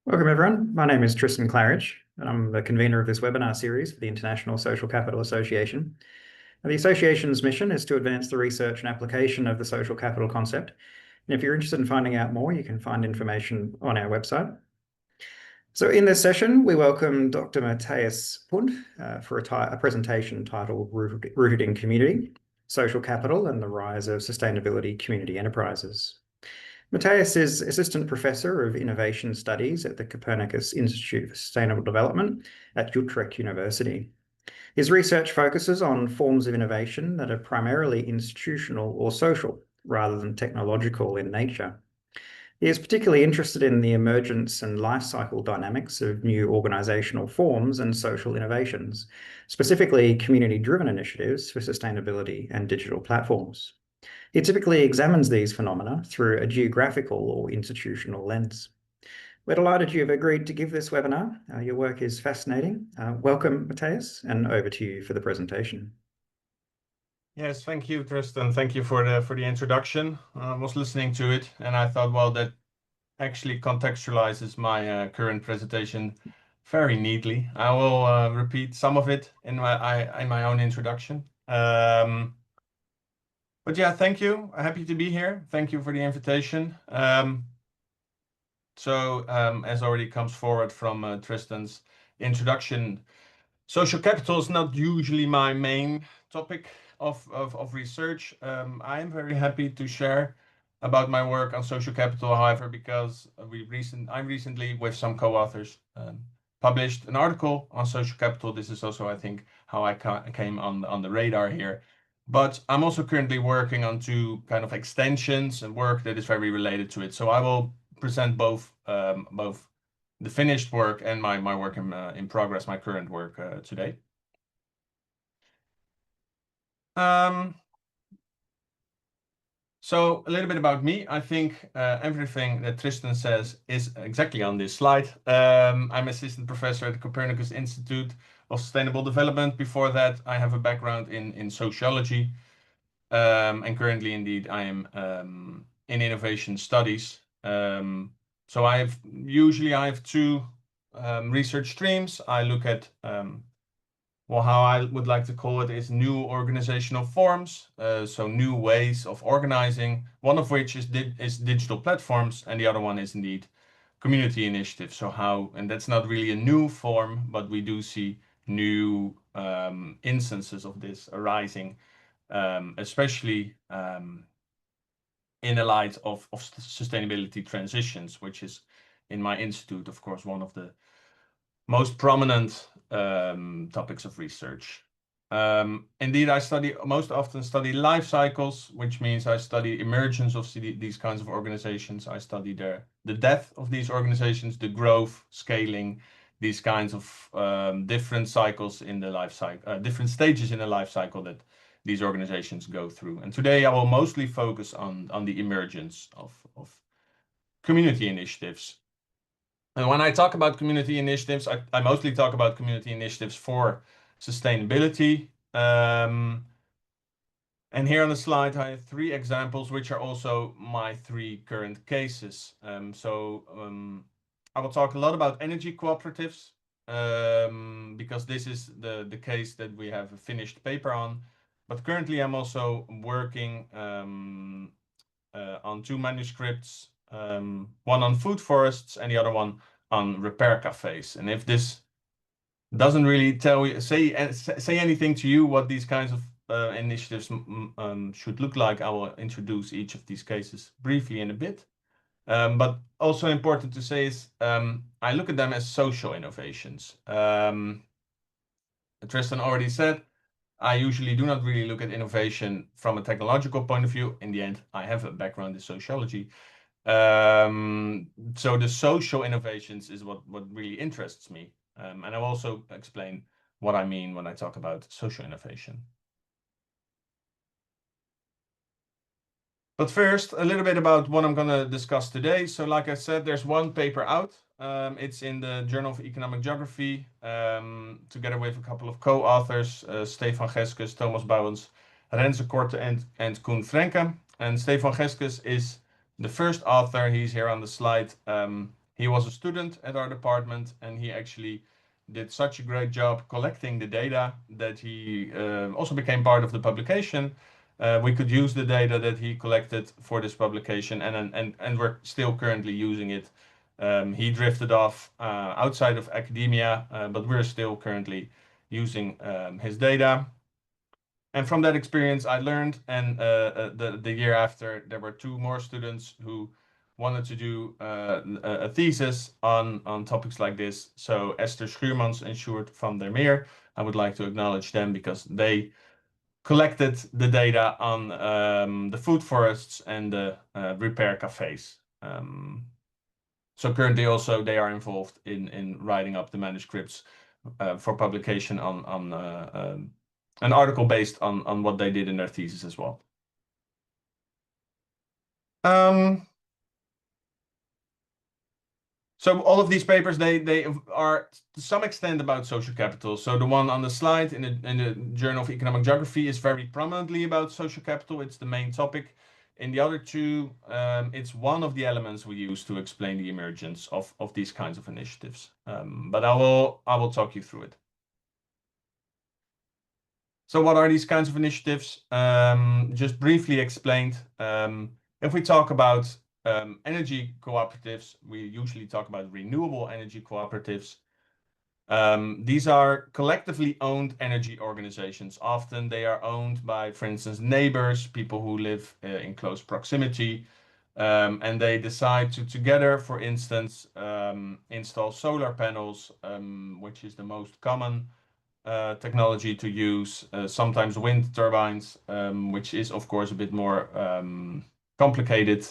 Welcome, everyone. My name is Tristan Claridge, and I'm the convener of this webinar series for the International Social Capital Association. Now, the association's mission is to advance the research and application of the social capital concept. And if you're interested in finding out more, you can find information on our website. So in this session, we welcome Dr. Matthijs Punt for a presentation titled Rooted in Community, Social Capital and the Rise of Sustainability Community Enterprises. Matthijs is Assistant Professor of Innovation Studies at the Copernicus Institute for Sustainable Development at Utrecht University. His research focuses on forms of innovation that are primarily institutional or social, rather than technological in nature. He is particularly interested in the emergence and life cycle dynamics of new organizational forms and social innovations, specifically community-driven initiatives for sustainability and digital platforms. He typically examines these phenomena through a geographical or institutional lens. We're delighted you've agreed to give this webinar. Your work is fascinating. Welcome, Matthijs, and over to you for the presentation. Yes, thank you, Tristan. Thank you for the introduction. I was listening to it, and I thought, well, that actually contextualizes my current presentation very neatly. I will repeat some of it in my own introduction. But yeah, thank you. Happy to be here. Thank you for the invitation. As already comes forward from Tristan's introduction, social capital is not usually my main topic of research. I am very happy to share about my work on social capital, however, because I recently, with some co-authors, published an article on social capital. This is also, I think, how I came on the radar here. But I'm also currently working on two kind of extensions and work that is very related to it. So I will present both the finished work and my work in progress, my current work today. So a little bit about me. I think everything that Tristan says is exactly on this slide. I'm assistant professor at the Copernicus Institute of Sustainable Development. Before that, I have a background in sociology. And currently, indeed, I am in innovation studies. So I have two research streams. I look at how I would like to call it is new organizational forms, so new ways of organizing, one of which is digital platforms, and the other one is indeed community initiatives. So and that's not really a new form, but we do see new instances of this arising, especially in the light of sustainability transitions, which is in my institute, of course, one of the most prominent topics of research. Indeed, I most often study life cycles, which means I study emergence of these kinds of organizations. I study the death of these organizations, the growth, scaling, these kinds of different cycles in the life cycle, different stages in the life cycle that these organizations go through. And today I will mostly focus on the emergence of community initiatives. And when I talk about community initiatives, I mostly talk about community initiatives for sustainability. And here on the slide, I have three examples, which are also my three current cases. I will talk a lot about energy cooperatives, because this is the case that we have a finished paper on. But currently, I'm also working on two manuscripts, one on food forests and the other one on repair cafes. And if this doesn't really say anything to you what these kinds of initiatives should look like, I will introduce each of these cases briefly in a bit. But also important to say is I look at them as social innovations. Tristan already said, I usually do not really look at innovation from a technological point of view. In the end, I have a background in sociology. So the social innovations is what really interests me. And I'll also explain what I mean when I talk about social innovation. But first, a little bit about what I'm going to discuss today. So like I said, there's one paper out. It's in the Journal of Economic Geography, together with a couple of co-authors, Stefan Geskes, Thomas Bouwens, Renze Korte, and Koen Frenke. And Stefan Geskes is the first author. He's here on the slide. He was a student at our department, and he actually did such a great job collecting the data that he also became part of the publication. We could use the data that he collected for this publication, and we're still currently using it. He drifted off outside of academia, but we're still currently using his data. And from that experience, I learned, and the year after, there were 2 more students who wanted to do a thesis on topics like this. So Esther Schuurmans and Sjoerd van der Meer, I would like to acknowledge them because they collected the data on the food forests and the repair cafés. So currently also they are involved in writing up the manuscripts for publication on an article based on what they did in their thesis as well. So all of these papers, they are to some extent about social capital. So the one on the slide in the Journal of Economic Geography is very prominently about social capital. It's the main topic. In the other 2, it's one of the elements we use to explain the emergence of these kinds of initiatives. But I will talk you through it. So what are these kinds of initiatives? Just briefly explained, if we talk about energy cooperatives, we usually talk about renewable energy cooperatives. These are collectively owned energy organizations. Often they are owned by, for instance, neighbors, people who live in close proximity, and they decide to together, for instance, install solar panels, which is the most common technology to use, sometimes wind turbines, which is of course a bit more complicated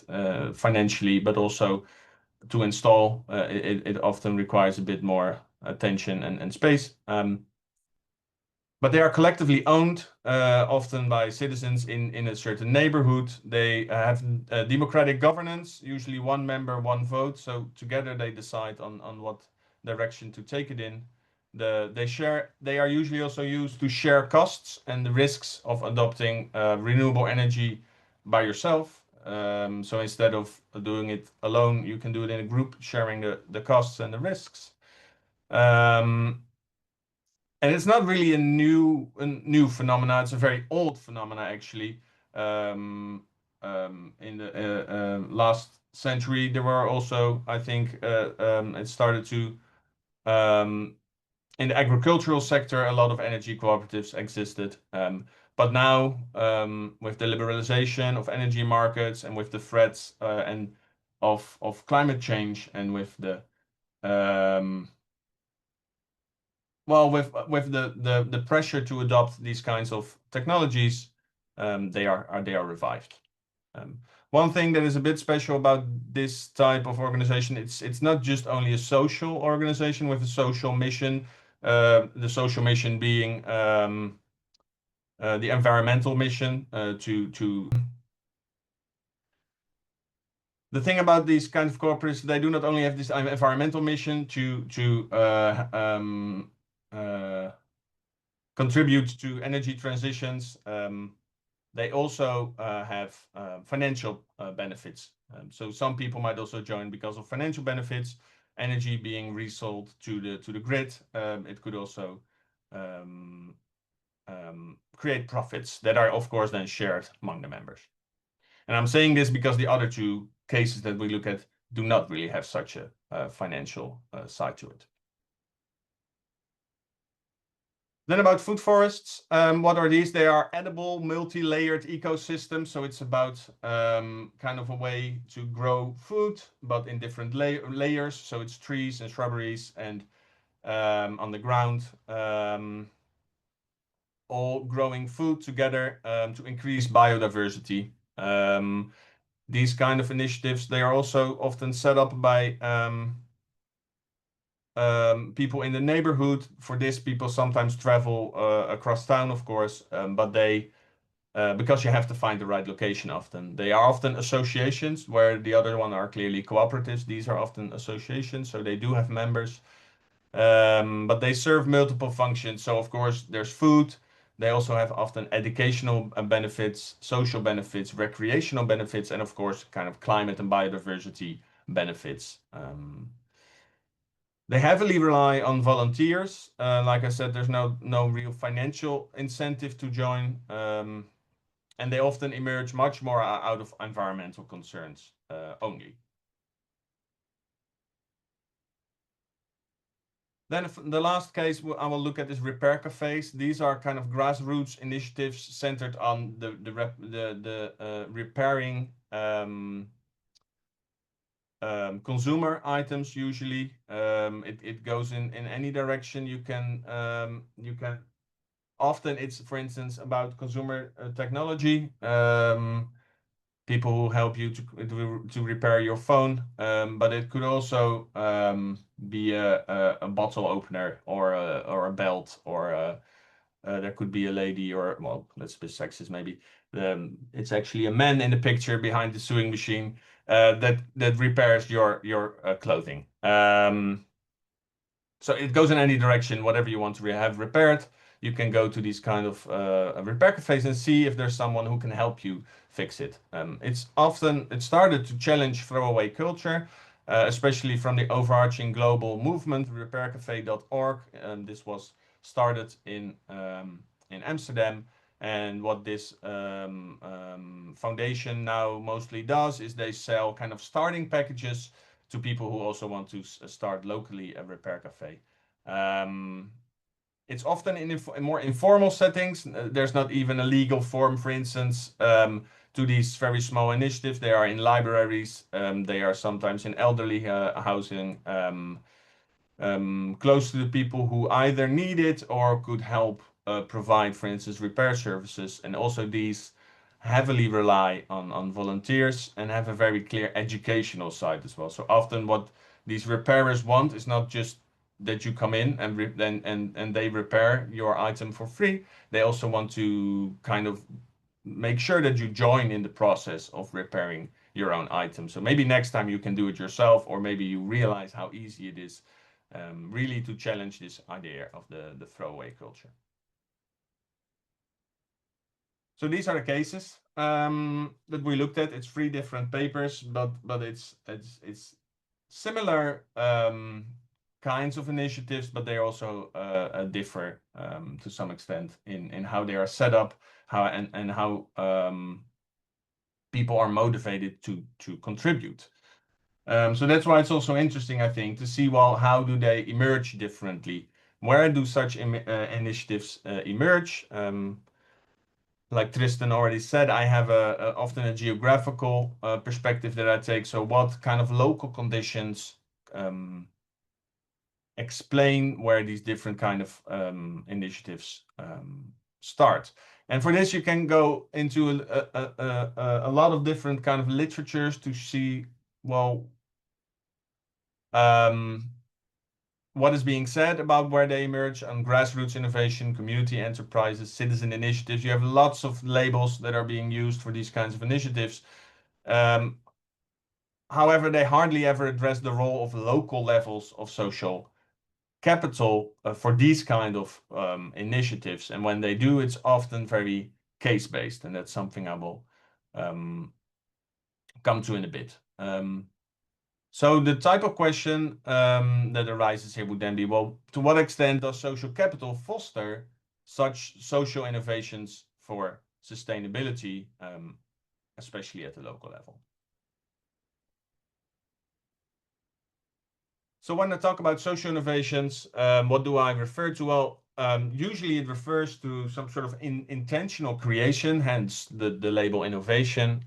financially, but also to install, it often requires a bit more attention and space. But they are collectively owned, often by citizens in a certain neighborhood. They have democratic governance, usually 1 member, 1 vote. So together they decide on what direction to take it in. They are usually also used to share costs and the risks of adopting renewable energy by yourself. So instead of doing it alone, you can do it in a group, sharing the costs and the risks. And it's not really a new phenomena. It's a very old phenomena, actually. In the last century, there were also, I think, it started to in the agricultural sector, a lot of energy cooperatives existed. But now, with the liberalization of energy markets and with the threats and of climate change, and with the with the pressure to adopt these kinds of technologies, they are revived. One thing that is a bit special about this type of organization, it's not just only a social organization with a social mission. The social mission being the environmental mission to. The thing about these kinds of corporates, they do not only have this environmental mission to contribute to energy transitions. They also have financial benefits. So some people might also join because of financial benefits, energy being resold to the grid. It could also create profits that are, of course, then shared among the members. And I'm saying this because the other 2 cases that we look at do not really have such a financial side to it. Then about food forests, what are these? They are edible, multi-layered ecosystems. So it's about kind of a way to grow food, but in different layers. So it's trees and shrubberies and on the ground, all growing food together to increase biodiversity. These kind of initiatives, they are also often set up by people in the neighborhood. For this, people sometimes travel across town, of course, but they, because you have to find the right location often. They are often associations, where the other one are clearly cooperatives. These are often associations, so they do have members, but they serve multiple functions. So of course, there's food. They also have often educational benefits, social benefits, recreational benefits, and of course, kind of climate and biodiversity benefits. They heavily rely on volunteers. Like I said, there's no real financial incentive to join. And they often emerge much more out of environmental concerns only. Then the last case I will look at is repair cafes. These are kind of grassroots initiatives centered on the repairing consumer items. Usually, it goes in any direction. You can often it's, for instance, about consumer technology. People who help you to repair your phone, but it could also be a bottle opener or a belt, or there could be a lady, or, well, let's be sexist maybe. It's actually a man in the picture behind the sewing machine that repairs your clothing. So it goes in any direction, whatever you want to have repaired. You can go to these kind of repair cafes and see if there's someone who can help you fix it. It started to challenge throwaway culture, especially from the overarching global movement, repaircafe.org. This was started in Amsterdam. And what this foundation now mostly does is they sell kind of starting packages to people who also want to start locally a repair cafe. It's often in more informal settings. There's not even a legal form, for instance, to these very small initiatives. They are in libraries. They are sometimes in elderly housing, close to the people who either need it or could help provide, for instance, repair services. And also these heavily rely on volunteers and have a very clear educational side as well. So often what these repairers want is not just that you come in and they repair your item for free. They also want to kind of make sure that you join in the process of repairing your own item. So maybe next time you can do it yourself, or maybe you realize how easy it is really to challenge this idea of the throwaway culture. So these are the cases that we looked at. It's 3 different papers, but it's similar kinds of initiatives, but they also differ to some extent in how they are set up, and how people are motivated to contribute. So that's why it's also interesting, I think, to see, well, how do they emerge differently? Where do such initiatives emerge? Like Tristan already said, I have often a geographical perspective that I take. So what kind of local conditions explain where these different kind of initiatives start? And for this, you can go into a lot of different kind of literatures to see, well, what is being said about where they emerge on grassroots innovation, community enterprises, citizen initiatives. You have lots of labels that are being used for these kinds of initiatives. However, they hardly ever address the role of local levels of social capital for these kind of initiatives. And when they do, it's often very case-based, and that's something I will come to in a bit. So the type of question that arises here would then be, well, to what extent does social capital foster such social innovations for sustainability, especially at the local level? So when I talk about social innovations, what do I refer to? Well, usually it refers to some sort of intentional creation, hence the label innovation,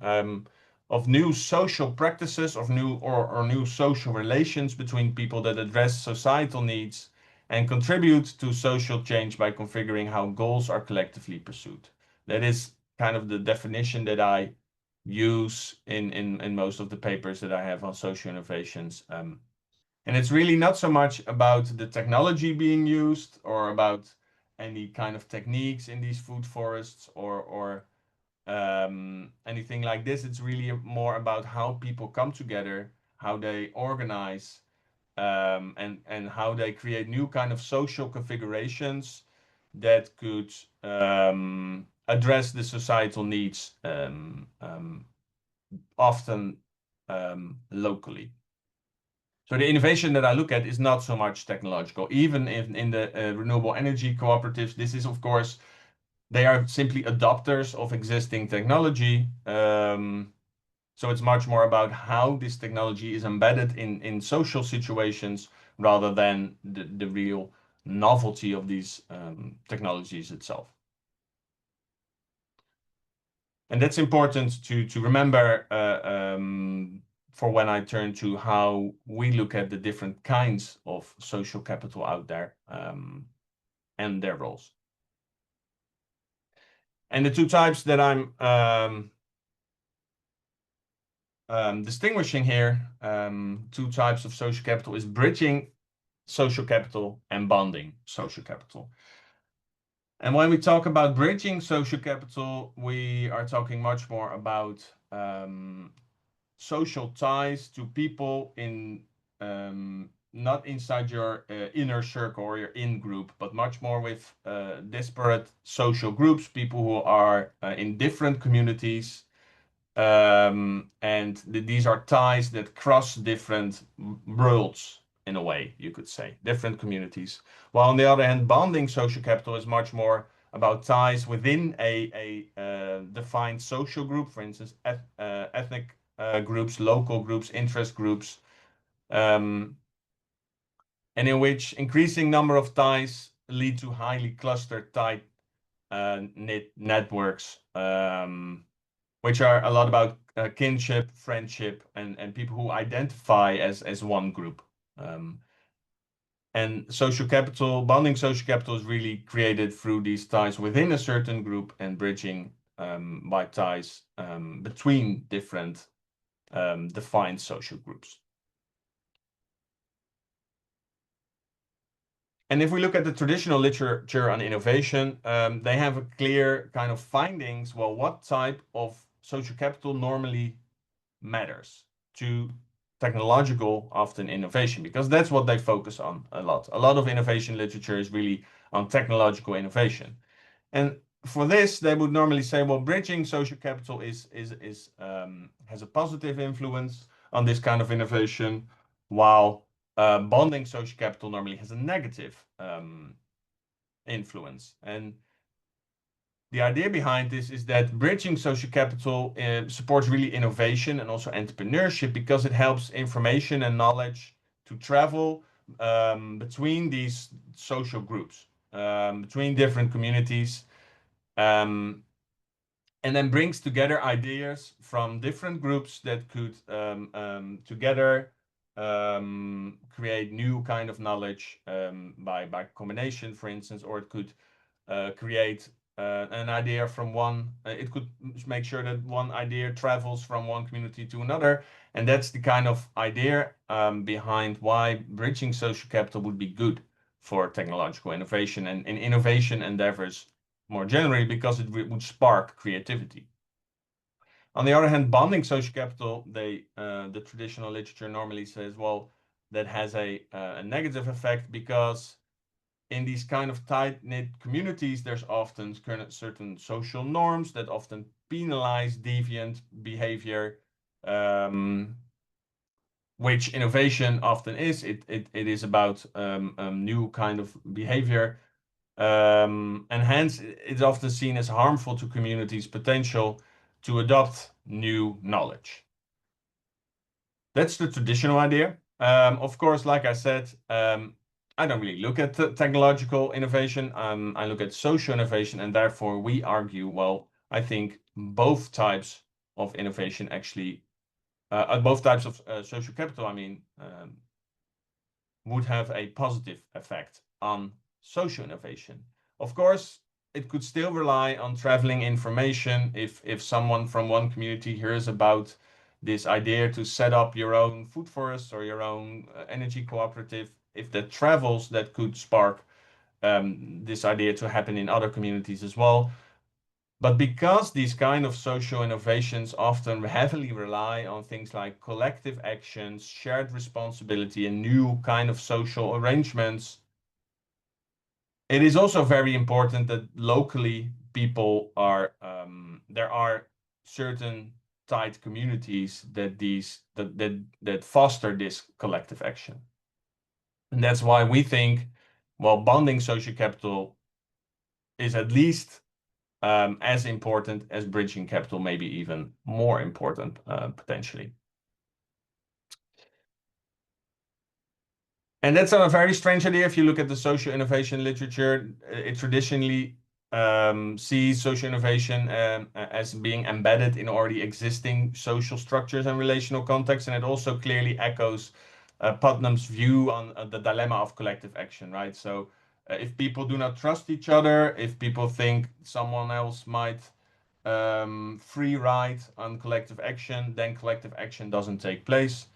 of new social practices, of new social relations between people that address societal needs and contribute to social change by configuring how goals are collectively pursued. That is kind of the definition that I use in most of the papers that I have on social innovations. And it's really not so much about the technology being used or about any kind of techniques in these food forests or anything like this. It's really more about how people come together, how they organize, and how they create new kind of social configurations that could address the societal needs, often locally. So the innovation that I look at is not so much technological. Even in the renewable energy cooperatives, this is, of course, they are simply adopters of existing technology. So it's much more about how this technology is embedded in social situations rather than the real novelty of these technologies itself. And that's important to remember for when I turn to how we look at the different kinds of social capital out there and their roles. And the two types that I'm distinguishing here, two types of social capital, is bridging social capital and bonding social capital. And when we talk about bridging social capital, we are talking much more about social ties to people in not inside your inner circle or your in-group, but much more with disparate social groups, people who are in different communities. And these are ties that cross different worlds, in a way, you could say, different communities. While on the other hand, bonding social capital is much more about ties within a defined social group, for instance, ethnic groups, local groups, interest groups, and in which increasing number of ties lead to highly clustered, tight knit networks, which are a lot about kinship, friendship, and people who identify as one group. And social capital, bonding social capital is really created through these ties within a certain group and bridging by ties between different defined social groups. And if we look at the traditional literature on innovation, they have a clear kind of findings. Well, what type of social capital normally matters to technological, often innovation, because that's what they focus on a lot. A lot of innovation literature is really on technological innovation. And for this, they would normally say, well, bridging social capital has a positive influence on this kind of innovation, while bonding social capital normally has a negative influence. And the idea behind this is that bridging social capital supports really innovation and also entrepreneurship, because it helps information and knowledge to travel between these social groups, between different communities, and then brings together ideas from different groups that could together create new kind of knowledge by combination, for instance, or it could create an idea from one, it could make sure that one idea travels from one community to another. And that's the kind of idea behind why bridging social capital would be good for technological innovation and innovation endeavors more generally, because it would spark creativity. On the other hand, bonding social capital, the traditional literature normally says, well, that has a negative effect, because in these kind of tight-knit communities, there's often certain social norms that often penalize deviant behavior, which innovation often is. It is about new kind of behavior, and hence it's often seen as harmful to communities' potential to adopt new knowledge. That's the traditional idea. Of course, like I said, I don't really look at technological innovation. I look at social innovation, and therefore we argue, well, I think both types of innovation actually, both types of social capital, I mean, would have a positive effect on social innovation. Of course, it could still rely on traveling information. If someone from one community hears about this idea to set up your own food forest or your own energy cooperative, if that travels, that could spark this idea to happen in other communities as well. But because these kind of social innovations often heavily rely on things like collective actions, shared responsibility, and new kind of social arrangements, it is also very important that locally people are, there are certain tight communities that foster this collective action. And that's why we think, well, bonding social capital is at least as important as bridging capital, maybe even more important potentially. And that's a very strange idea. If you look at the social innovation literature, it traditionally sees social innovation as being embedded in already existing social structures and relational contexts. And it also clearly echoes Putnam's view on the dilemma of collective action, right? So if people do not trust each other, if people think someone else might free ride on collective action, then collective action doesn't take place.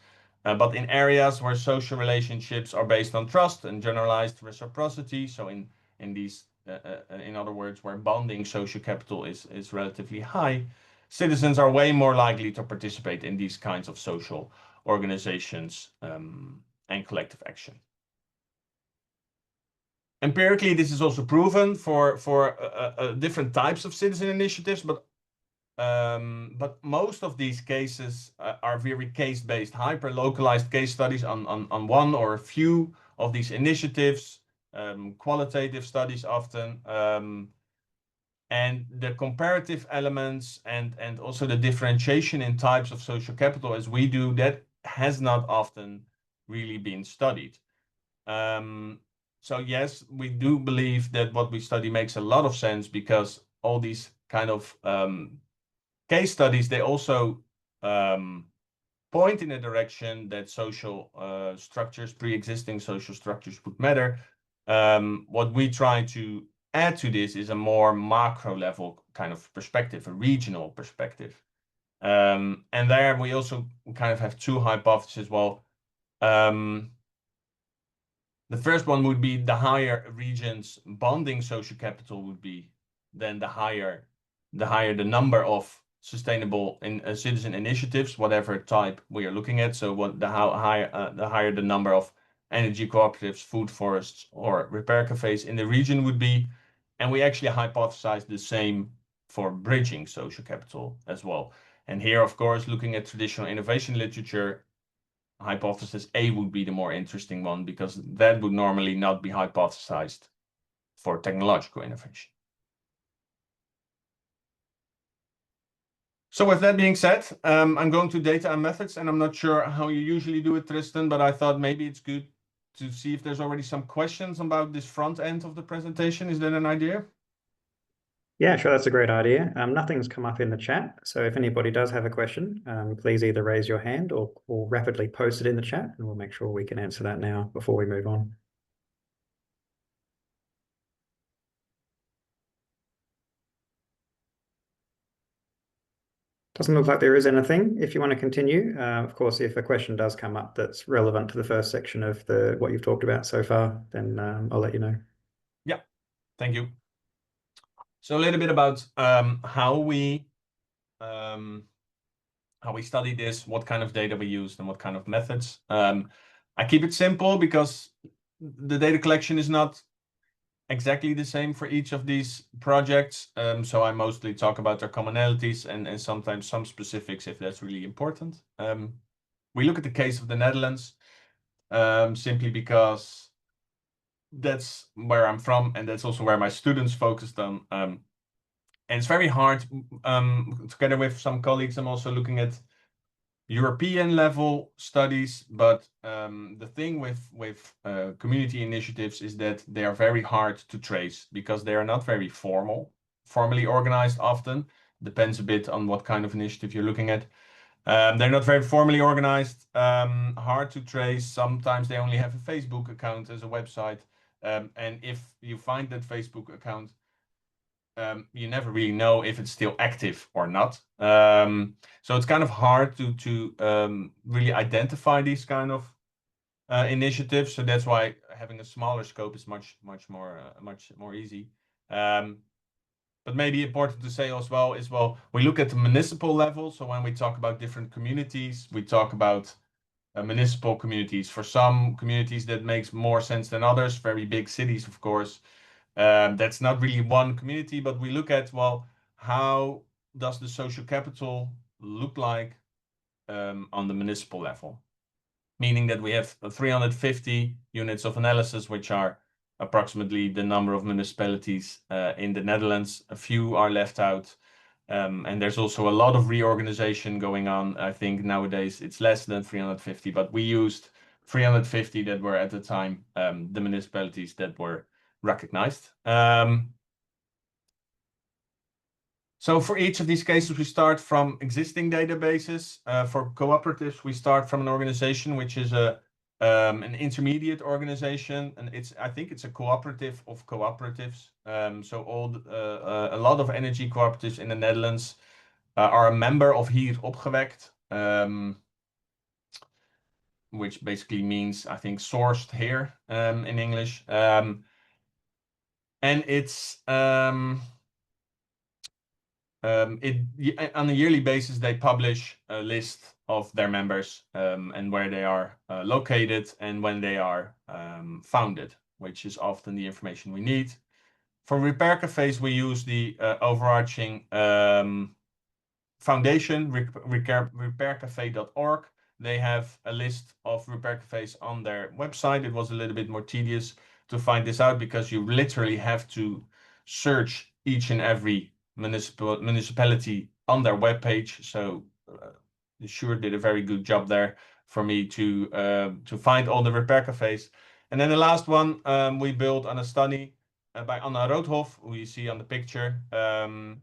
But in areas where social relationships are based on trust and generalized reciprocity, so in these, in other words, where bonding social capital is relatively high, citizens are way more likely to participate in these kinds of social organizations and collective action. Empirically, this is also proven for different types of citizen initiatives, but most of these cases are very case-based, hyper-localized case studies on one or a few of these initiatives, qualitative studies often, and the comparative elements and also the differentiation in types of social capital as we do, that has not often really been studied. So yes, we do believe that what we study makes a lot of sense, because all these kind of case studies, they also point in a direction that social structures, pre-existing social structures would matter. What we try to add to this is a more macro level kind of perspective, a regional perspective. And there we also kind of have two hypotheses. Well, the first one would be the higher regions bonding social capital would be, then the higher the number of sustainable citizen initiatives, whatever type we are looking at. So the higher the number of energy cooperatives, food forests, or repair cafes in the region would be. And we actually hypothesize the same for bridging social capital as well. And here, of course, looking at traditional innovation literature, hypothesis A would be the more interesting one, because that would normally not be hypothesized for technological innovation. So with that being said, I'm going to data and methods, and I'm not sure how you usually do it, Tristan, but I thought maybe it's good to see if there's already some questions about this front end of the presentation. Is that an idea? Yeah, sure, that's a great idea. Nothing's come up in the chat, so if anybody does have a question, please either raise your hand or rapidly post it in the chat, and we'll make sure we can answer that now before we move on. Doesn't look like there is anything. If you want to continue, of course, if a question does come up that's relevant to the first section of what you've talked about so far, then I'll let you know. Yeah, thank you. So a little bit about how we study this, what kind of data we used, and what kind of methods. I keep it simple because the data collection is not exactly the same for each of these projects. So I mostly talk about their commonalities and sometimes some specifics if that's really important. We look at the case of the Netherlands simply because that's where I'm from, and that's also where my students focused on. And it's very hard, together with some colleagues, I'm also looking at European level studies, but the thing with community initiatives is that they are very hard to trace because they are not very formally organized often. Depends a bit on what kind of initiative you're looking at. They're not very formally organized, hard to trace. Sometimes they only have a Facebook account as a website. And if you find that Facebook account, you never really know if it's still active or not. So it's kind of hard to really identify these kind of initiatives. So that's why having a smaller scope is much more easy. But maybe important to say as well is, well, we look at the municipal level. So when we talk about different communities, we talk about municipal communities. For some communities that makes more sense than others, very big cities, of course. That's not really one community, but we look at, well, how does the social capital look like on the municipal level, meaning that we have 350 units of analysis, which are approximately the number of municipalities in the Netherlands. A few are left out. And there's also a lot of reorganization going on. I think nowadays it's less than 350, but we used 350 that were at the time the municipalities that were recognized. So for each of these cases, we start from existing databases. For cooperatives, we start from an organization which is an intermediate organization, and I think it's a cooperative of cooperatives. So a lot of energy cooperatives in the Netherlands are a member of Hier Opgewekt, which basically means, I think, sourced here in English. And it's on a yearly basis, they publish a list of their members and where they are located and when they are founded, which is often the information we need. For repair cafes, we use the overarching foundation, repaircafe.org. They have a list of repair cafes on their website. It was a little bit more tedious to find this out because you literally have to search each and every municipality on their webpage. So Sure did a very good job there for me to find all the repair cafes. And then the last one we built on a study by Anna Roodhoff, who you see on the picture, who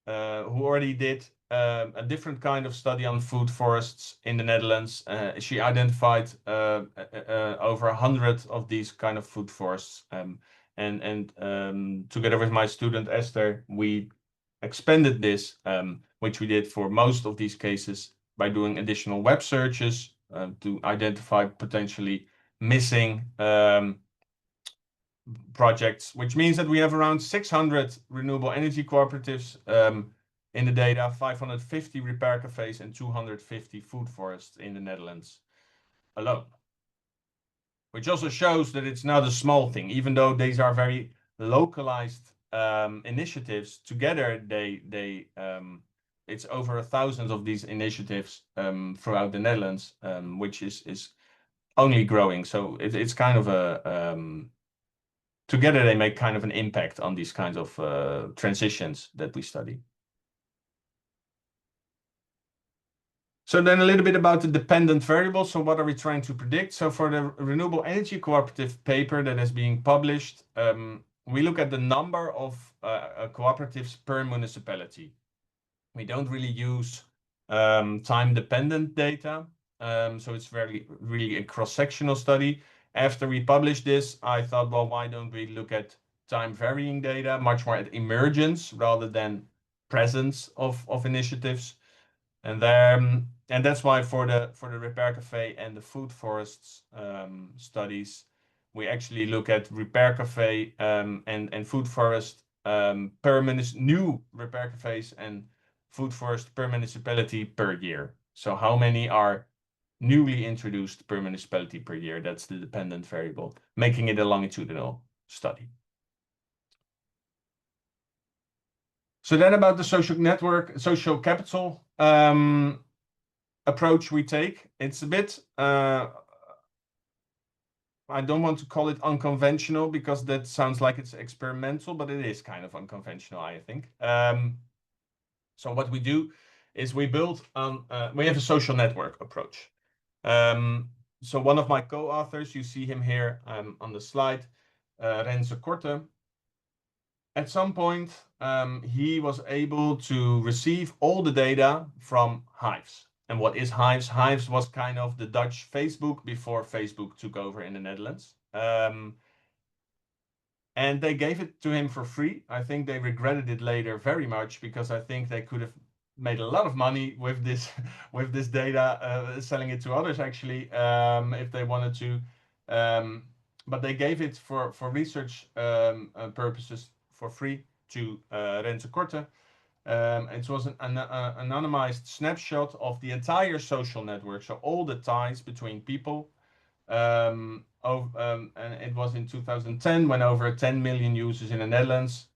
already did a different kind of study on food forests in the Netherlands. She identified over 100 of these kind of food forests. And together with my student Esther, we expanded this, which we did for most of these cases by doing additional web searches to identify potentially missing projects, which means that we have around 600 renewable energy cooperatives in the data, 550 repair cafes, and 250 food forests in the Netherlands alone. Which also shows that it's not a small thing, even though these are very localized initiatives. Together, it's over 1,000 of these initiatives throughout the Netherlands, which is only growing. So it's kind of a together they make kind of an impact on these kinds of transitions that we study. So then a little bit about the dependent variables. So what are we trying to predict? So for the renewable energy cooperative paper that is being published, we look at the number of cooperatives per municipality. We don't really use time-dependent data. So it's really a cross-sectional study. After we published this, I thought, well, why don't we look at time-varying data, much more at emergence rather than presence of initiatives. And that's why for the repair cafe and the food forests studies, we actually look at repair cafe and food forest per new repair cafes and food forest per municipality per year. So how many are newly introduced per municipality per year? That's the dependent variable, making it a longitudinal study. So then about the social capital approach we take. It's a bit, I don't want to call it unconventional because that sounds like it's experimental, but it is kind of unconventional, I think. So what we do is we have a social network approach. So one of my co-authors, you see him here on the slide, Renze Korte. At some point, he was able to receive all the data from Hives. And what is Hives? Hives was kind of the Dutch Facebook before Facebook took over in the Netherlands. And they gave it to him for free. I think they regretted it later very much because I think they could have made a lot of money with this data, selling it to others actually, if they wanted to. But they gave it for research purposes for free to Renze Korte. It was an anonymized snapshot of the entire social network, so all the ties between people. And it was in 2010 when over 10 million users in the Netherlands.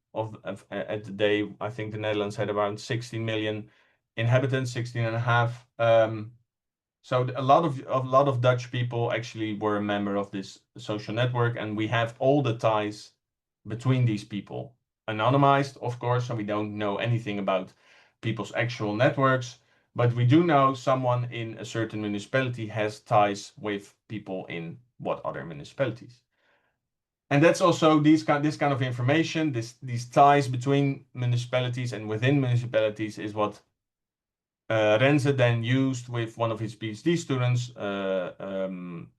At the day, I think the Netherlands had around 16 million inhabitants, 16.5. So a lot of Dutch people actually were a member of this social network, and we have all the ties between these people. Anonymized, of course, so we don't know anything about people's actual networks, but we do know someone in a certain municipality has ties with people in what other municipalities. And that's also this kind of information, these ties between municipalities and within municipalities is what Renze then used with one of his PhD students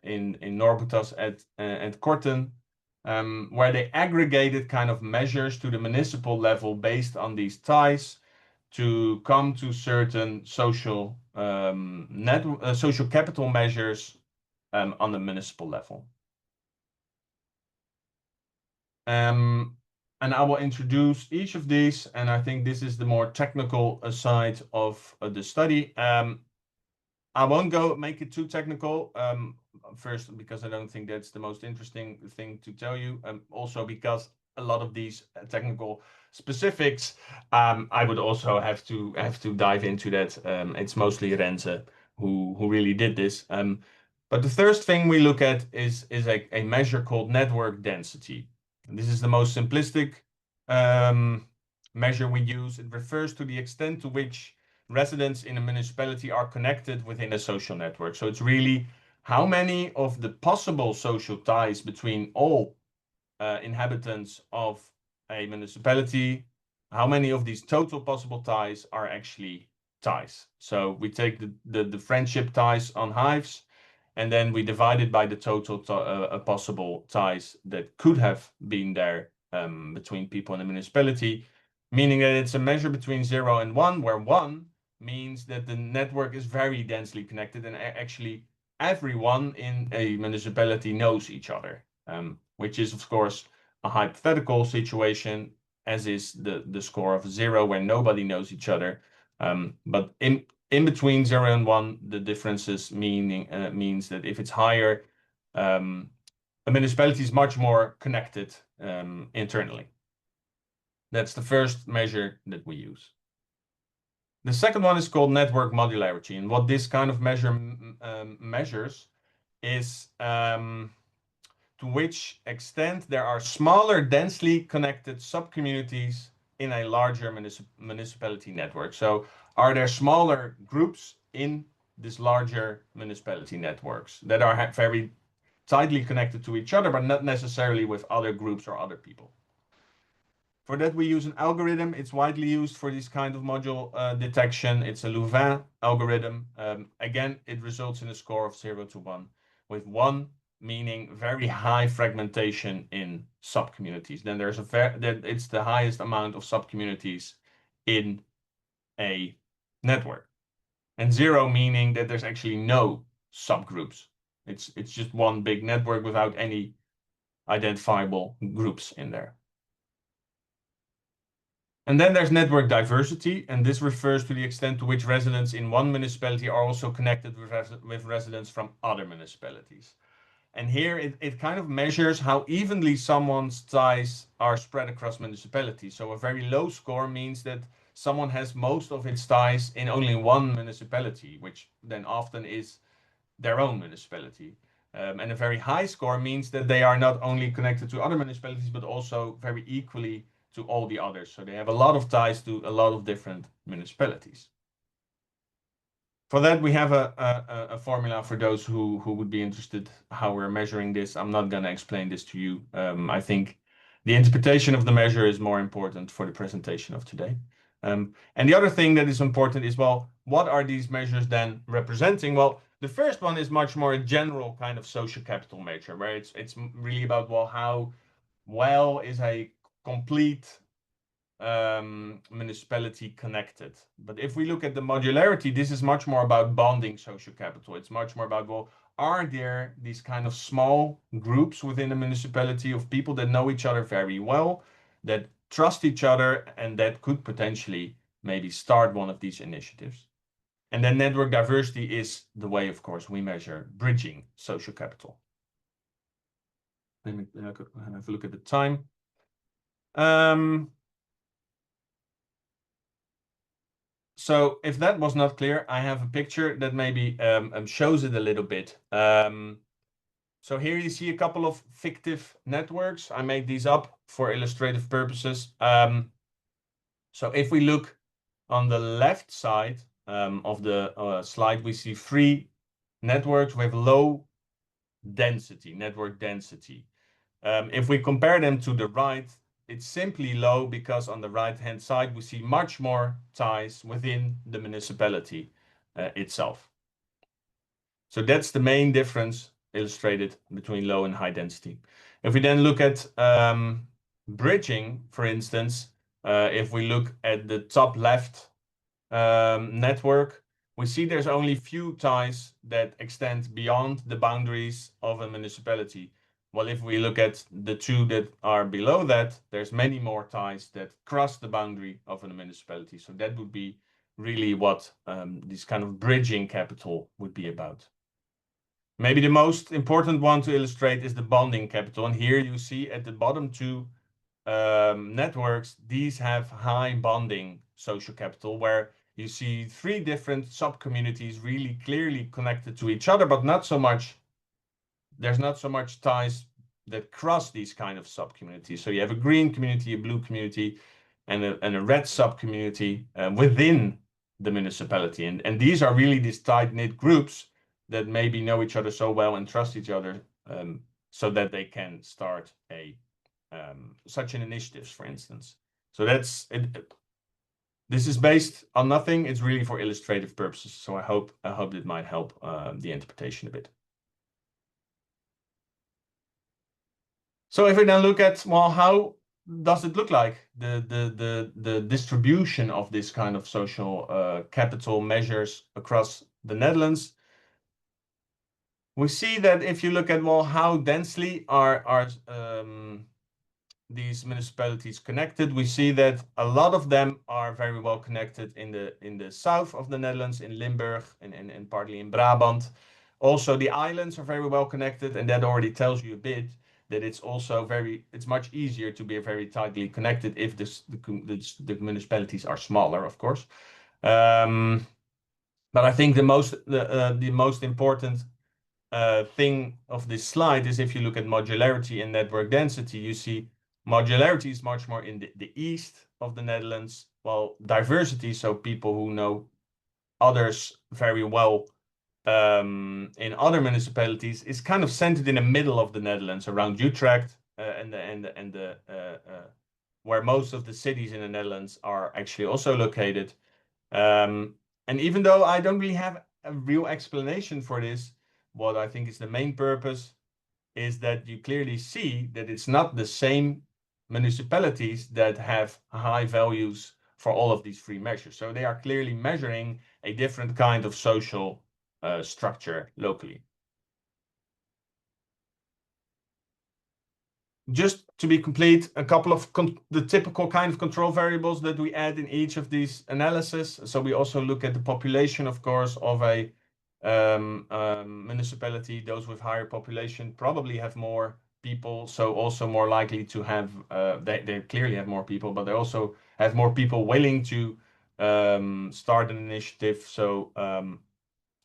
in Norbotas at Korten, where they aggregated kind of measures to the municipal level based on these ties to come to certain social social capital measures on the municipal level. And I will introduce each of these, and I think this is the more technical side of the study. I won't make it too technical, first because I don't think that's the most interesting thing to tell you, also because a lot of these technical specifics, I would also have to dive into that. It's mostly Renze who really did this. But the first thing we look at is a measure called network density. And this is the most simplistic measure we use. It refers to the extent to which residents in a municipality are connected within a social network. So it's really how many of the possible social ties between all inhabitants of a municipality, how many of these total possible ties are actually ties. So we take the friendship ties on hives, and then we divide it by the total possible ties that could have been there between people in a municipality, meaning that it's a measure between 0 and 1, where 1 means that the network is very densely connected and actually everyone in a municipality knows each other, which is, of course, a hypothetical situation, as is the score of 0, where nobody knows each other. But in between 0 and 1, the differences means that if it's higher, a municipality is much more connected internally. That's the first measure that we use. The second one is called network modularity, and what this kind of measure measures is to which extent there are smaller, densely connected subcommunities in a larger municipality network. So are there smaller groups in this larger municipality networks that are very tightly connected to each other, but not necessarily with other groups or other people? For that, we use an algorithm. It's widely used for this kind of module detection. It's a Louvain algorithm. Again, it results in a score of 0 to 1, with 1 meaning very high fragmentation in subcommunities. Then there's it's the highest amount of subcommunities in a network. And 0 meaning that there's actually no subgroups. It's just one big network without any identifiable groups in there. And then there's network diversity, and this refers to the extent to which residents in one municipality are also connected with residents from other municipalities. And here it kind of measures how evenly someone's ties are spread across municipalities. So a very low score means that someone has most of its ties in only one municipality, which then often is their own municipality. And a very high score means that they are not only connected to other municipalities, but also very equally to all the others. So they have a lot of ties to a lot of different municipalities. For that, we have a formula for those who would be interested how we're measuring this. I'm not going to explain this to you. I think the interpretation of the measure is more important for the presentation of today. And the other thing that is important is, well, what are these measures then representing? Well, the first one is much more a general kind of social capital measure, where it's really about, well, how well is a complete municipality connected. But if we look at the modularity, this is much more about bonding social capital. It's much more about, well, are there these kind of small groups within a municipality of people that know each other very well, that trust each other, and that could potentially maybe start one of these initiatives? And then network diversity is the way, of course, we measure bridging social capital. Let me have a look at the time. So if that was not clear, I have a picture that maybe shows it a little bit. So here you see a couple of fictive networks. I made these up for illustrative purposes. So if we look on the left side of the slide, we see three networks with low density, network density. If we compare them to the right, it's simply low because on the right-hand side, we see much more ties within the municipality itself. So that's the main difference illustrated between low and high density. If we then look at bridging, for instance, if we look at the top left network, we see there's only few ties that extend beyond the boundaries of a municipality. Well, if we look at the two that are below that, there's many more ties that cross the boundary of a municipality. So that would be really what this kind of bridging capital would be about. Maybe the most important one to illustrate is the bonding capital. And here you see at the bottom two networks, these have high bonding social capital, where you see three different sub-communities really clearly connected to each other, but not so much, there's not so much ties that cross these kind of sub-communities. So you have a green community, a blue community, and a red sub-community within the municipality. And these are really these tight-knit groups that maybe know each other so well and trust each other so that they can start such an initiatives, for instance. So that's it. This is based on nothing. It's really for illustrative purposes. So I hope it might help the interpretation a bit. So if we then look at, well, how does it look like the distribution of this kind of social capital measures across the Netherlands? We see that if you look at, well, how densely are these municipalities connected, we see that a lot of them are very well connected in the south of the Netherlands, in Limburg and partly in Brabant. Also, the islands are very well connected, and that already tells you a bit that it's also it's much easier to be very tightly connected if the municipalities are smaller, of course. But I think the most important thing of this slide is if you look at modularity and network density, you see modularity is much more in the east of the Netherlands, while diversity, so people who know others very well in other municipalities, is kind of centered in the middle of the Netherlands, around Utrecht where most of the cities in the Netherlands are actually also located. And even though I don't really have a real explanation for this, what I think is the main purpose is that you clearly see that it's not the same municipalities that have high values for all of these three measures. So they are clearly measuring a different kind of social structure locally. Just to be complete, a couple of the typical kind of control variables that we add in each of these analysis. So we also look at the population, of course, of a municipality. Those with higher population probably have more people, so also more likely to have, they clearly have more people, but they also have more people willing to start an initiative. So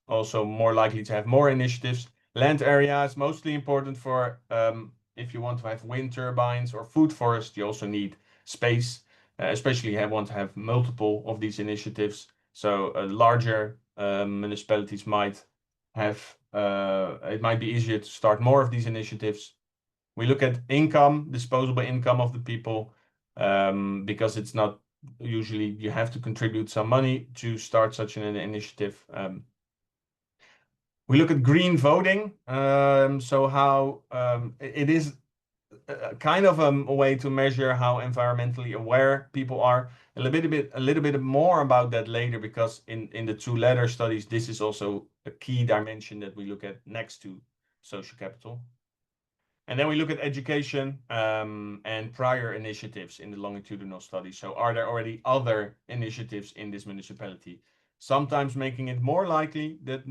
also more likely to have more initiatives. Land area is mostly important for if you want to have wind turbines or food forest, you also need space, especially if you want to have multiple of these initiatives. So larger municipalities might have, it might be easier to start more of these initiatives. We look at income, disposable income of the people, because it's not usually you have to contribute some money to start such an initiative. We look at green voting, so how it is kind of a way to measure how environmentally aware people are. A little bit more about that later, because in the two latter studies, this is also a key dimension that we look at next to social capital. And then we look at education and prior initiatives in the longitudinal study. So are there already other initiatives in this municipality? Sometimes making it more likely that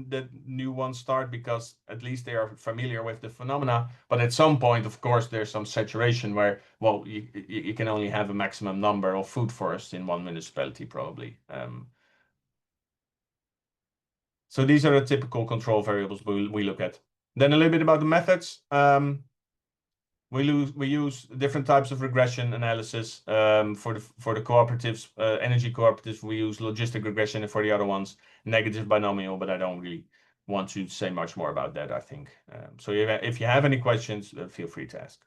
new ones start because at least they are familiar with the phenomena. But at some point, of course, there's some saturation where, well, you can only have a maximum number of food forests in one municipality, probably. So these are the typical control variables we look at. Then a little bit about the methods. We use different types of regression analysis for the cooperatives, energy cooperatives. We use logistic regression, and for the other ones, negative binomial. But I don't really want to say much more about that, I think. So if you have any questions, feel free to ask,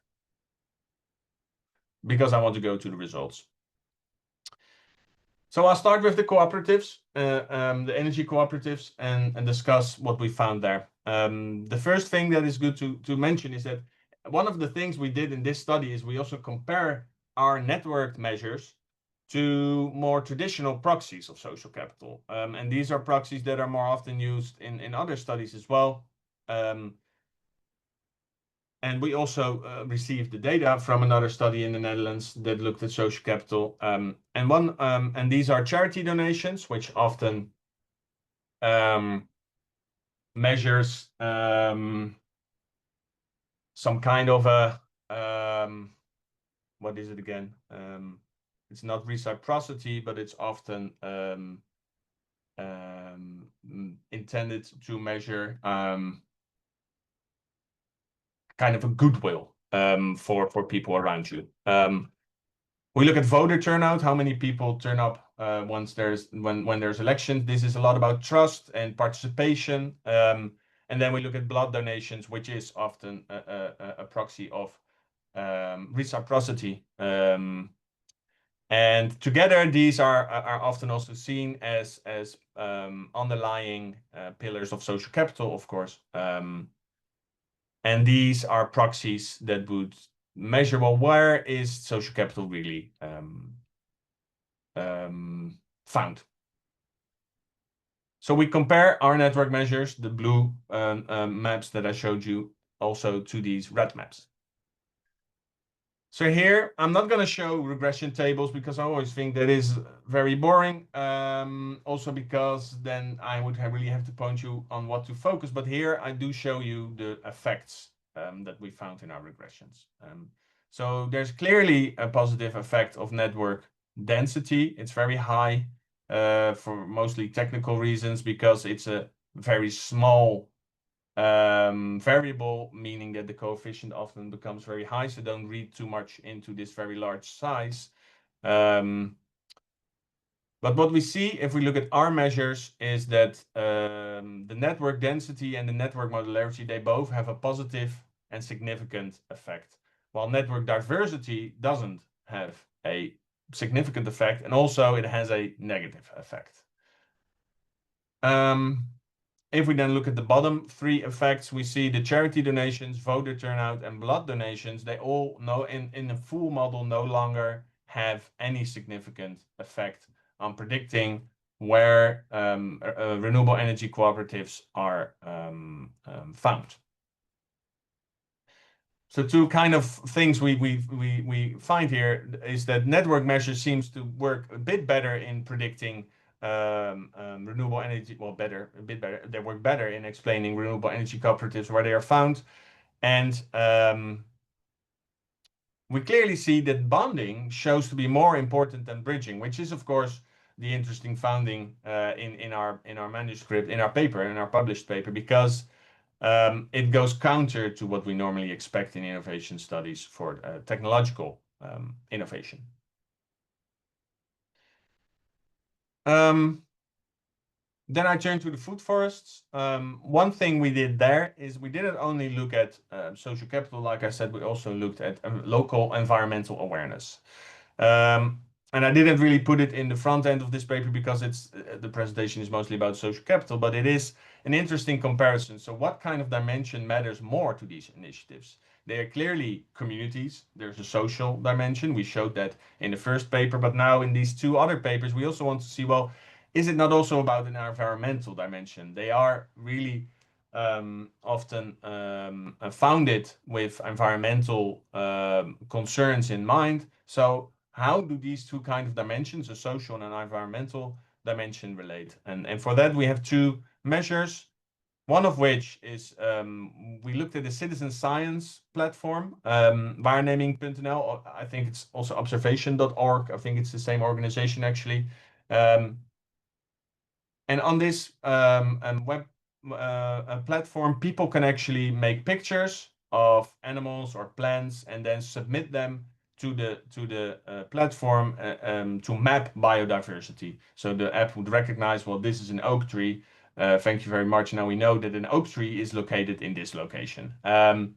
because I want to go to the results. So I'll start with the cooperatives, the energy cooperatives, and discuss what we found there. The first thing that is good to mention is that one of the things we did in this study is we also compare our networked measures to more traditional proxies of social capital. And these are proxies that are more often used in other studies as well. And we also received the data from another study in the Netherlands that looked at social capital. And these are charity donations, which often measures some kind of a what is it again? It's not reciprocity, but it's often intended to measure kind of a goodwill for people around you. We look at voter turnout, how many people turn up when there's elections. This is a lot about trust and participation. And then we look at blood donations, which is often a proxy of reciprocity. And together, these are often also seen as underlying pillars of social capital, of course. And these are proxies that would measure, well, where is social capital really found? So we compare our network measures, the blue maps that I showed you, also to these red maps. So here, I'm not going to show regression tables because I always think that is very boring. Also because then I would really have to point you on what to focus. But here I do show you the effects that we found in our regressions. So there's clearly a positive effect of network density. It's very high for mostly technical reasons because it's a very small variable, meaning that the coefficient often becomes very high. So don't read too much into this very large size. But what we see if we look at our measures is that the network density and the network modularity, they both have a positive and significant effect, while network diversity doesn't have a significant effect, and also it has a negative effect. If we then look at the bottom three effects, we see the charity donations, voter turnout, and blood donations. They all in a full model no longer have any significant effect on predicting where renewable energy cooperatives are found. So two kind of things we find here is that network measure seems to work a bit better in predicting renewable energy, well, a bit better. They work better in explaining renewable energy cooperatives where they are found. And we clearly see that bonding shows to be more important than bridging, which is, of course, the interesting finding in our manuscript, in our paper, in our published paper, because it goes counter to what we normally expect in innovation studies for technological innovation. Then I turn to the food forests. One thing we did there is we didn't only look at social capital, like I said, we also looked at local environmental awareness. And I didn't really put it in the front end of this paper because the presentation is mostly about social capital, but it is an interesting comparison. So what kind of dimension matters more to these initiatives? They are clearly communities. There's a social dimension. We showed that in the first paper, but now in these two other papers, we also want to see, well, is it not also about an environmental dimension? They are really often founded with environmental concerns in mind. So how do these two kind of dimensions, a social and an environmental dimension, relate? And for that, we have two measures. One of which is we looked at the citizen science platform, waarneming.nl. I think it's also observation.org. I think it's the same organization actually. And on this web platform, people can actually make pictures of animals or plants and then submit them to the platform to map biodiversity. So the app would recognize, well, this is an oak tree. Thank you very much. Now we know that an oak tree is located in this location. And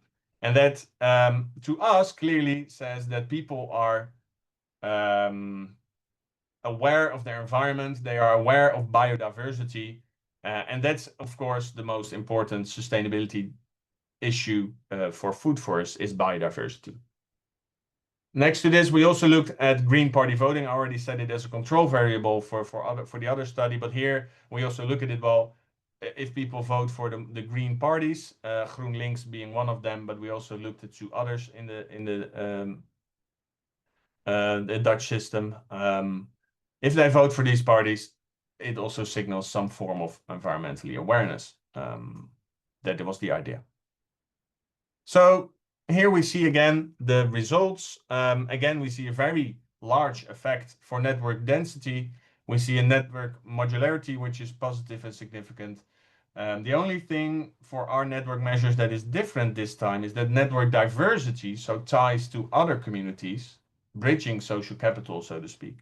that to us clearly says that people are aware of their environment, they are aware of biodiversity, and that's, of course, the most important sustainability issue for food forests is biodiversity. Next to this, we also looked at Green Party voting. I already said it as a control variable for the other study, but here we also look at it, well, if people vote for the Green parties, GroenLinks being one of them, but we also looked at two others in the Dutch system. If they vote for these parties, it also signals some form of environmentally awareness. That was the idea. So here we see again the results. Again, we see a very large effect for network density. We see a network modularity, which is positive and significant. The only thing for our network measures that is different this time is that network diversity, so ties to other communities, bridging social capital, so to speak,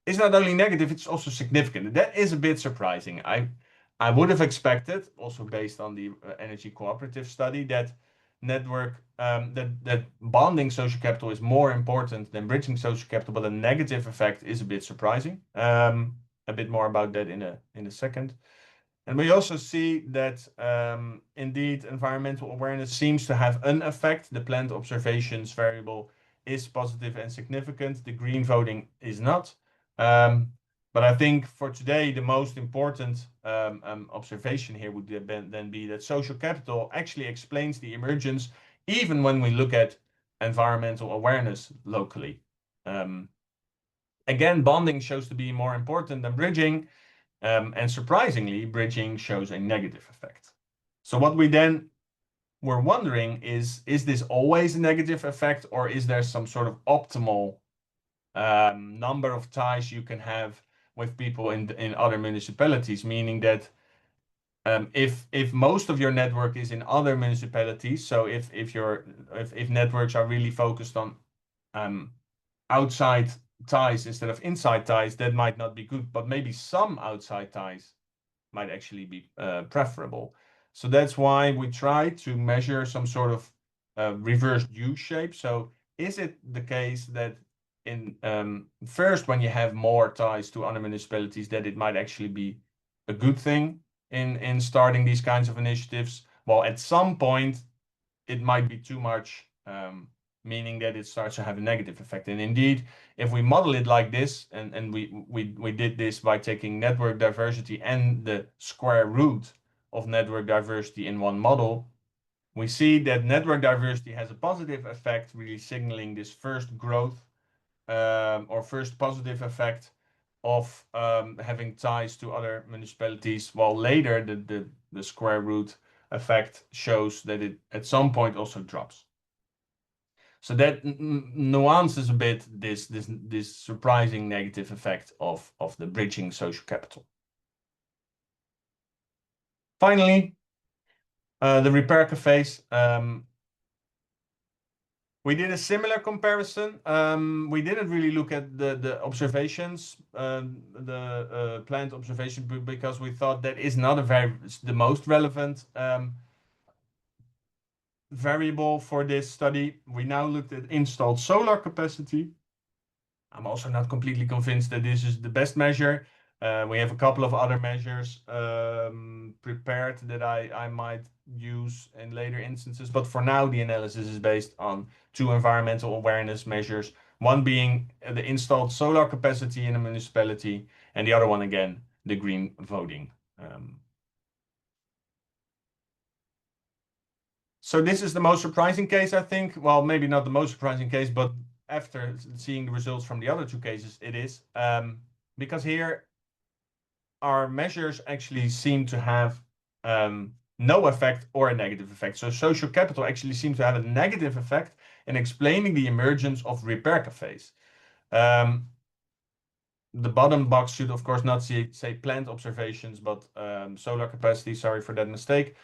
is not only negative, it's also significant. That is a bit surprising. I would have expected, also based on the energy cooperative study, that that bonding social capital is more important than bridging social capital, but a negative effect is a bit surprising. A bit more about that in a second. And we also see that indeed environmental awareness seems to have an effect. The plant observations variable is positive and significant. The green voting is not. But I think for today, the most important observation here would then be that social capital actually explains the emergence, even when we look at environmental awareness locally. Again, bonding shows to be more important than bridging. And surprisingly, bridging shows a negative effect. So what we then were wondering is this always a negative effect, or is there some sort of optimal number of ties you can have with people in other municipalities, meaning that if most of your network is in other municipalities, so if networks are really focused on outside ties instead of inside ties, that might not be good, but maybe some outside ties might actually be preferable. So that's why we try to measure some sort of reversed U shape. So is it the case that in first, when you have more ties to other municipalities, that it might actually be a good thing in starting these kinds of initiatives? Well, at some point, it might be too much, meaning that it starts to have a negative effect. And indeed, if we model it like this, and we did this by taking network diversity and the square root of network diversity in one model, we see that network diversity has a positive effect, really signaling this first growth or first positive effect of having ties to other municipalities, while later the square root effect shows that it at some point also drops. So that nuances a bit this surprising negative effect of the bridging social capital. Finally, the repair cafés. We did a similar comparison. We didn't really look at the observations, the plant observation, because we thought that is not the most relevant variable for this study. We now looked at installed solar capacity. I'm also not completely convinced that this is the best measure. We have a couple of other measures prepared that I might use in later instances, but for now the analysis is based on two environmental awareness measures, one being the installed solar capacity in a municipality, and the other one again, the green voting. So this is the most surprising case, I think. Well, maybe not the most surprising case, but after seeing the results from the other two cases, it is. Because here our measures actually seem to have no effect or a negative effect. So social capital actually seems to have a negative effect in explaining the emergence of repair cafés. the bottom box should, of course, not say plant observations, but solar capacity. Sorry for that mistake.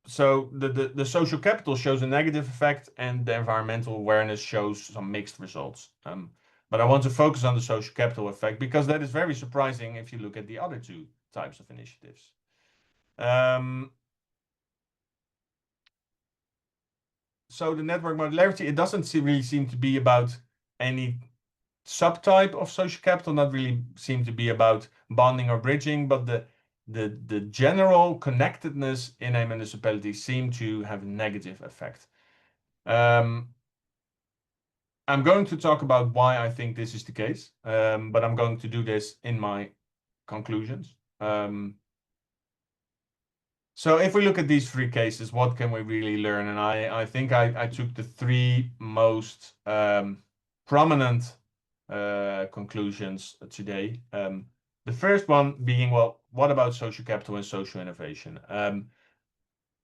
So the social capital shows a negative effect, and the environmental awareness shows some mixed results. But I want to focus on the social capital effect because that is very surprising if you look at the other two types of initiatives. So the network modularity, it doesn't really seem to be about any subtype of social capital, not really seem to be about bonding or bridging, but the general connectedness in a municipality seem to have a negative effect. I'm going to talk about why I think this is the case, but I'm going to do this in my conclusions. So if we look at these three cases, what can we really learn? And I think I took the three most prominent conclusions today. The first one being, well, what about social capital and social innovation?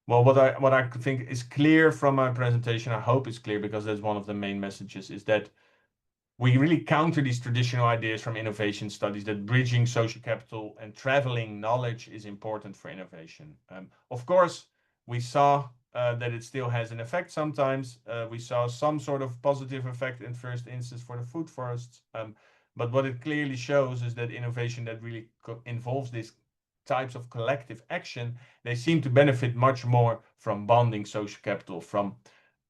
Well, what I think is clear from my presentation, I hope it's clear because that's one of the main messages, is that we really counter these traditional ideas from innovation studies that bridging social capital and traveling knowledge is important for innovation. Of course, we saw that it still has an effect sometimes. We saw some sort of positive effect in first instance for the food forests. But what it clearly shows is that innovation that really involves these types of collective action, they seem to benefit much more from bonding social capital, from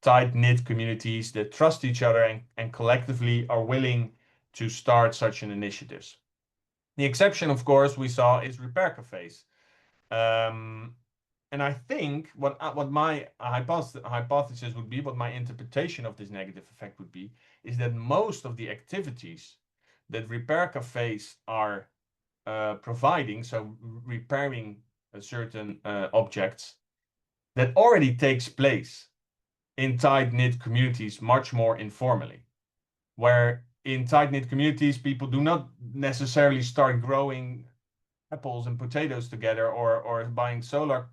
tight-knit communities that trust each other and collectively are willing to start such an initiatives. The exception, of course, we saw is repair cafes. And I think what my hypothesis would be, what my interpretation of this negative effect would be, is that most of the activities that repair cafes are providing, so repairing certain objects, that already takes place in tight-knit communities much more informally, where in tight-knit communities, people do not necessarily start growing apples and potatoes together or buying solar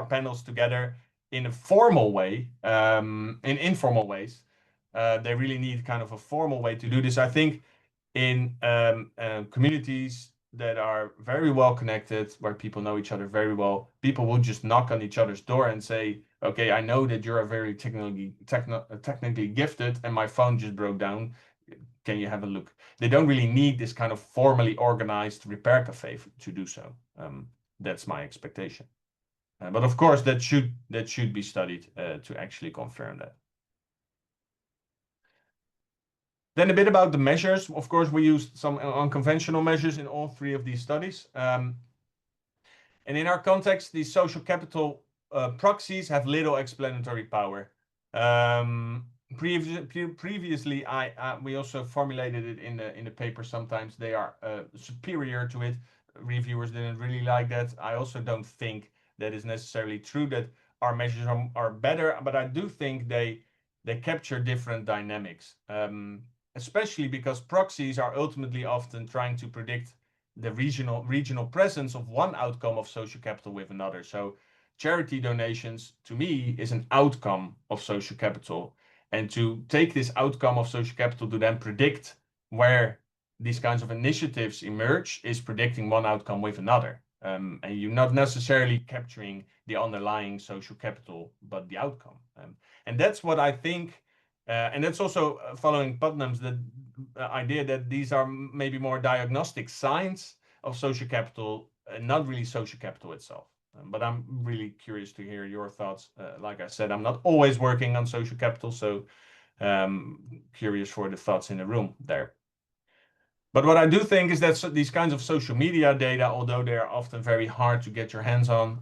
panels together in a formal way, in informal ways. They really need kind of a formal way to do this. I think in communities that are very well connected, where people know each other very well, people will just knock on each other's door and say, okay, I know that you're a very technically gifted and my phone just broke down. Can you have a look? They don't really need this kind of formally organized repair cafe to do so. That's my expectation. But of course, that should be studied to actually confirm that. Then a bit about the measures. Of course, we used some unconventional measures in all three of these studies. And in our context, these social capital proxies have little explanatory power. Previously, we also formulated it in the paper. Sometimes they are superior to it. Reviewers didn't really like that. I also don't think that is necessarily true, that our measures are better, but I do think they capture different dynamics. Especially because proxies are ultimately often trying to predict the regional presence of one outcome of social capital with another. So charity donations, to me, is an outcome of social capital. And to take this outcome of social capital to then predict where these kinds of initiatives emerge is predicting one outcome with another. And you're not necessarily capturing the underlying social capital, but the outcome. And that's what I think. And that's also following Putnam's idea that these are maybe more diagnostic signs of social capital, not really social capital itself. But I'm really curious to hear your thoughts. Like I said, I'm not always working on social capital, so curious for the thoughts in the room there. But what I do think is that these kinds of social media data, although they are often very hard to get your hands on,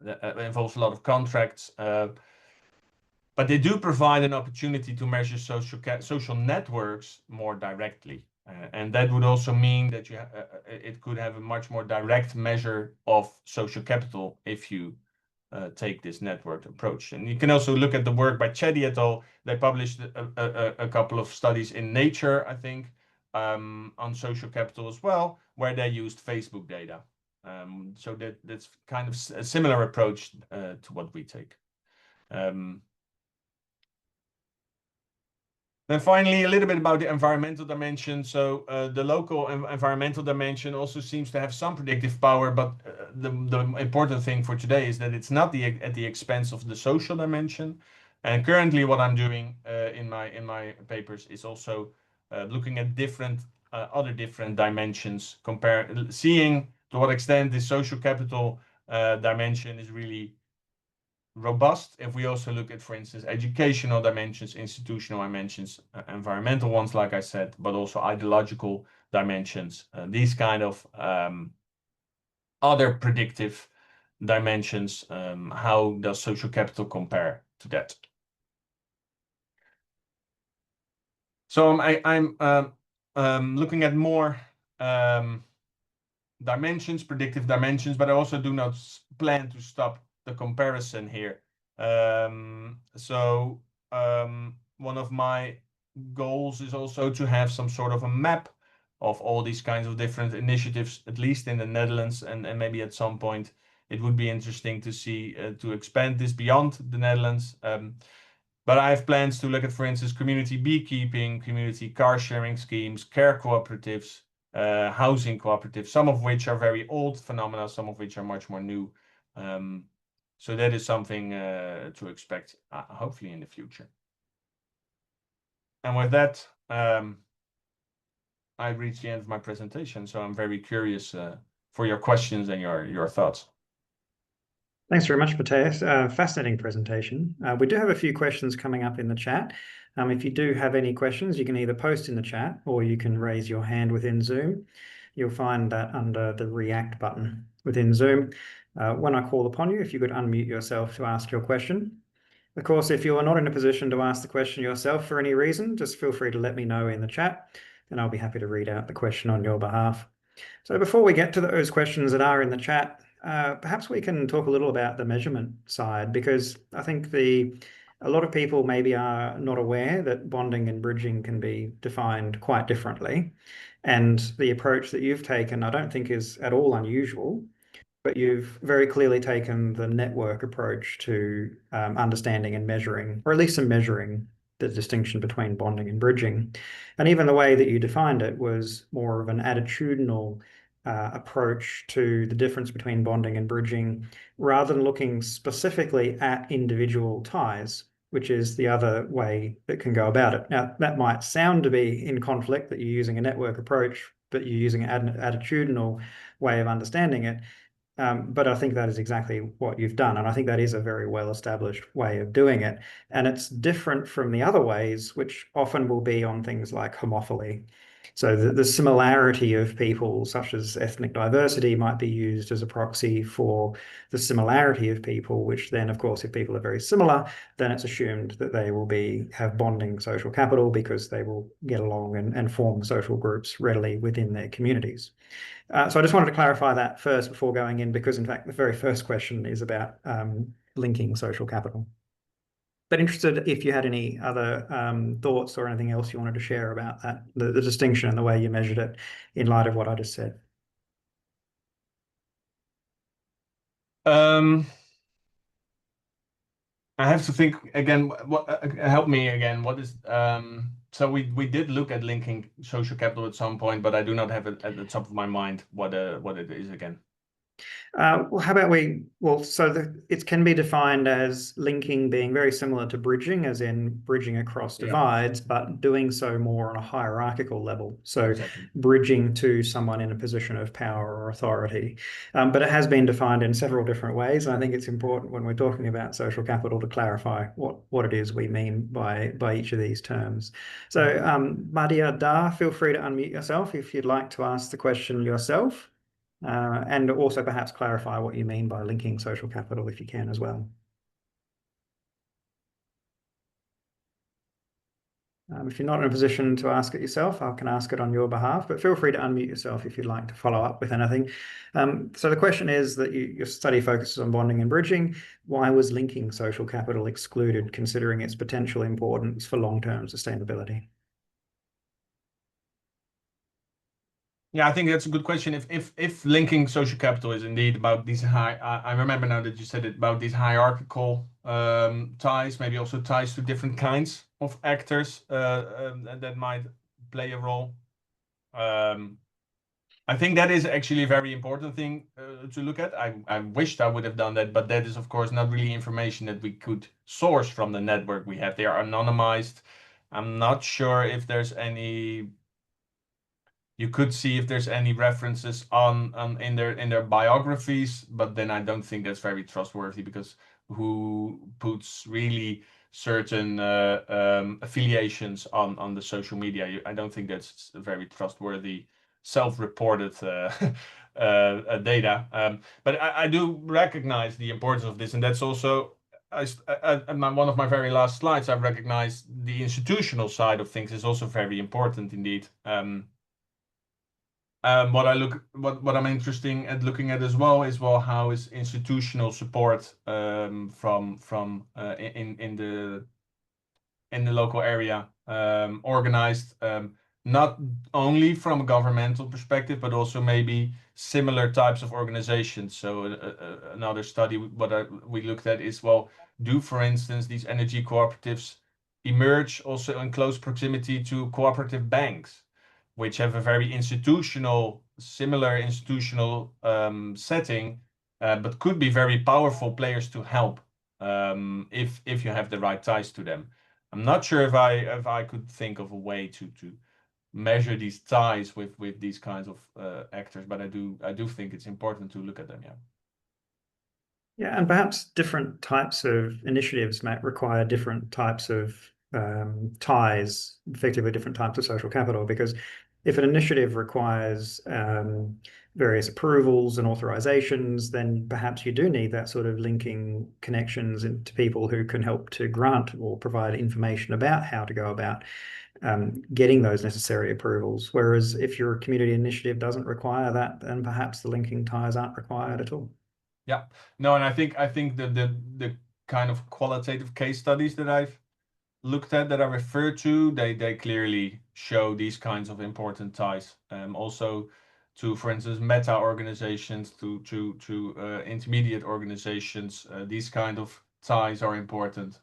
involves a lot of contracts. But they do provide an opportunity to measure social networks more directly. And that would also mean that it could have a much more direct measure of social capital if you take this networked approach. And you can also look at the work by Chetty et al. They published a couple of studies in Nature, I think, on social capital as well, where they used Facebook data. So that's kind of a similar approach to what we take. Then finally, a little bit about the environmental dimension. So the local environmental dimension also seems to have some predictive power, but the important thing for today is that it's not at the expense of the social dimension. And currently, what I'm doing in my papers is also looking at other different dimensions, seeing to what extent the social capital dimension is really robust. If we also look at, for instance, educational dimensions, institutional dimensions, environmental ones, like I said, but also ideological dimensions, these kind of other predictive dimensions, how does social capital compare to that? So I'm looking at more dimensions, predictive dimensions, but I also do not plan to stop the comparison here. One of my goals is also to have some sort of a map of all these kinds of different initiatives, at least in the Netherlands, and maybe at some point it would be interesting to see to expand this beyond the Netherlands. But I have plans to look at, for instance, community beekeeping, community car sharing schemes, care cooperatives, housing cooperatives, some of which are very old phenomena, some of which are much more new. So that is something to expect, hopefully in the future. And with that, I've reached the end of my presentation, so I'm very curious for your questions and your thoughts. Thanks very much, Matthijs. Fascinating presentation. We do have a few questions coming up in the chat. If you do have any questions, you can either post in the chat or you can raise your hand within Zoom. You'll find that under the React button within Zoom. When I call upon you, if you could unmute yourself to ask your question. Of course, if you are not in a position to ask the question yourself for any reason, just feel free to let me know in the chat, and I'll be happy to read out the question on your behalf. So before we get to those questions that are in the chat, perhaps we can talk a little about the measurement side, because I think a lot of people maybe are not aware that bonding and bridging can be defined quite differently. And the approach that you've taken, I don't think is at all unusual, but you've very clearly taken the network approach to understanding and measuring, or at least measuring the distinction between bonding and bridging. And even the way that you defined it was more of an attitudinal approach to the difference between bonding and bridging, rather than looking specifically at individual ties, which is the other way that can go about it. Now, that might sound to be in conflict, that you're using a network approach, but you're using an attitudinal way of understanding it. But I think that is exactly what you've done. And I think that is a very well-established way of doing it. And it's different from the other ways, which often will be on things like homophily. So the similarity of people, such as ethnic diversity, might be used as a proxy for the similarity of people, which then, of course, if people are very similar, then it's assumed that they will have bonding social capital because they will get along and form social groups readily within their communities. So I just wanted to clarify that first before going in, because in fact, the very first question is about linking social capital. But interested if you had any other thoughts or anything else you wanted to share about that, the distinction and the way you measured it in light of what I just said. I have to think again. Help me again. What is so we did look at linking social capital at some point, but I do not have it at the top of my mind what it is again. Well, how about it can be defined as linking being very similar to bridging, as in bridging across divides, but doing so more on a hierarchical level. So exactly. Bridging to someone in a position of power or authority. But it has been defined in several different ways. And I think it's important when we're talking about social capital to clarify what it is we mean by each of these terms. So Madia Da, feel free to unmute yourself if you'd like to ask the question yourself. And also perhaps clarify what you mean by linking social capital if you can as well. If you're not in a position to ask it yourself, I can ask it on your behalf, but feel free to unmute yourself if you'd like to follow up with anything. So the question is that your study focuses on bonding and bridging. Why was linking social capital excluded, considering its potential importance for long-term sustainability? Yeah, I think that's a good question. If linking social capital is indeed about these I remember now that you said it about these hierarchical ties, maybe also ties to different kinds of actors that might play a role. I think that is actually a very important thing to look at. I wished I would have done that, but that is, of course, not really information that we could source from the network we have. They are anonymized. I'm not sure if there's any. You could see if there's any references on in their biographies, but then I don't think that's very trustworthy, because who puts really certain affiliations on the social media? I don't think that's very trustworthy, self-reported data. But I do recognize the importance of this, and that's also one of my very last slides. I recognize the institutional side of things is also very important indeed. What I'm interested at looking at as well is, well, how is institutional support from in the local area organized, not only from a governmental perspective, but also maybe similar types of organizations. So another study we looked at is, well, do, for instance, these energy cooperatives emerge also in close proximity to cooperative banks, which have a very similar institutional setting, but could be very powerful players to help if you have the right ties to them. I'm not sure if I could think of a way to measure these ties with these kinds of actors, but I do think it's important to look at them. Yeah. Yeah, and perhaps different types of initiatives might require different types of ties, effectively different types of social capital, because if an initiative requires various approvals and authorizations, then perhaps you do need that sort of linking connections into people who can help to grant or provide information about how to go about getting those necessary approvals. Whereas if your community initiative doesn't require that, then perhaps the linking ties aren't required at all. Yeah, no, and I think the kind of qualitative case studies that I've looked at, that I refer to, they clearly show these kinds of important ties. Also to, for instance, meta organizations, to intermediate organizations, these kind of ties are important.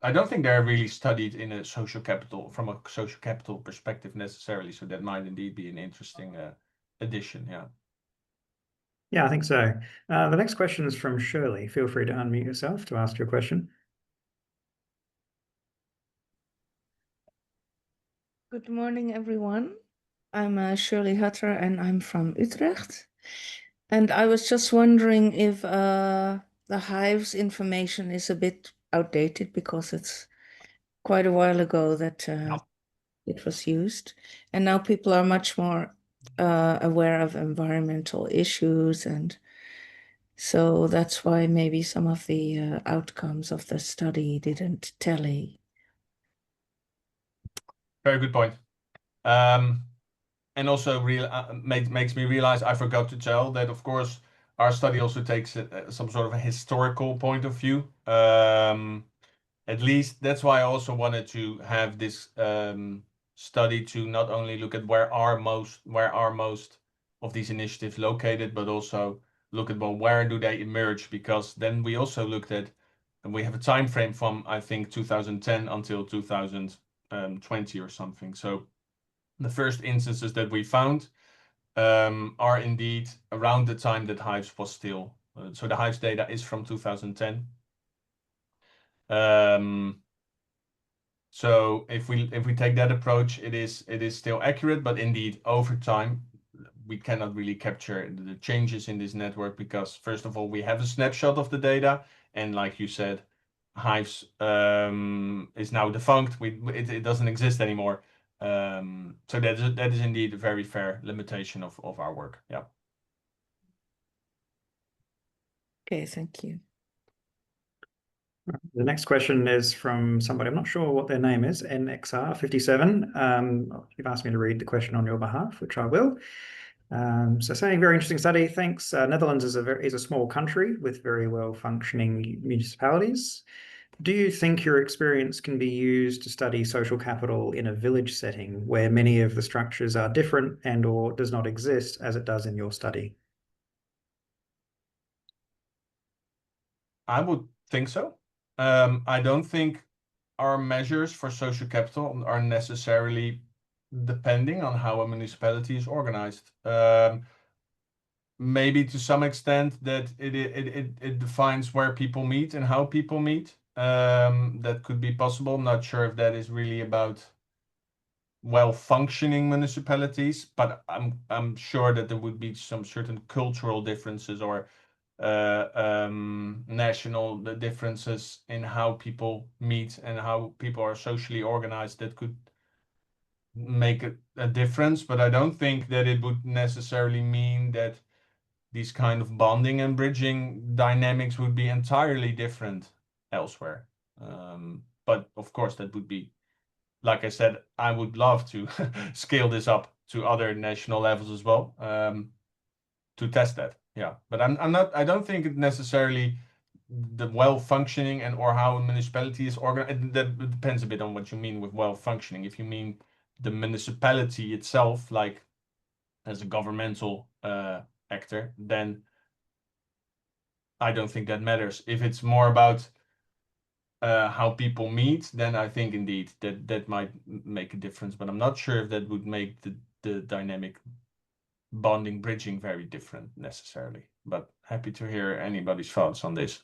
I don't think they're really studied in a social capital, from a social capital perspective necessarily. So that might indeed be an interesting addition. Yeah. Yeah, I think so. The next question is from Shirley. Feel free to unmute yourself to ask your question. Good morning, everyone. I'm Shirley Hutter, and I'm from Utrecht. And I was just wondering if the hives information is a bit outdated, because it's quite a while ago that it was used. And now people are much more aware of environmental issues. And so that's why maybe some of the outcomes of the study didn't tally. Very good point. And also makes me realize I forgot to tell that, of course, our study also takes some sort of a historical point of view. At least that's why I also wanted to have this study to not only look at where are most of these initiatives located, but also look at, well, where do they emerge? Because then we also looked at, and we have a time frame from, I think, 2010 until 2020 or something. So the first instances that we found are indeed around the time that Hives was still. So the Hives data is from 2010. So if we take that approach, it is still accurate, but indeed over time we cannot really capture the changes in this network, because first of all we have a snapshot of the data, and like you said, Hives is now defunct. It doesn't exist anymore. So that is indeed a very fair limitation of our work. Yeah. Okay, thank you. The next question is from somebody, I'm not sure what their name is, NXR57. You've asked me to read the question on your behalf, which I will. So saying, very interesting study, thanks. Netherlands is a small country with very well functioning municipalities. Do you think your experience can be used to study social capital in a village setting where many of the structures are different and or does not exist as it does in your study? I would think so. I don't think our measures for social capital are necessarily depending on how a municipality is organized. Maybe to some extent that it defines where people meet and how people meet. That could be possible. I'm not sure if that is really about well-functioning municipalities, but I'm sure that there would be some certain cultural differences or national differences in how people meet and how people are socially organized that could make a difference. But I don't think that it would necessarily mean that these kind of bonding and bridging dynamics would be entirely different elsewhere. But of course, that would be, like I said, I would love to scale this up to other national levels as well, to test that. Yeah, but I don't think it necessarily the well-functioning and or how a municipality is organized. That depends a bit on what you mean with well-functioning. If you mean the municipality itself, like as a governmental actor, then I don't think that matters. If it's more about how people meet, then I think indeed that might make a difference. But I'm not sure if that would make the dynamic bonding, bridging very different necessarily. But happy to hear anybody's thoughts on this.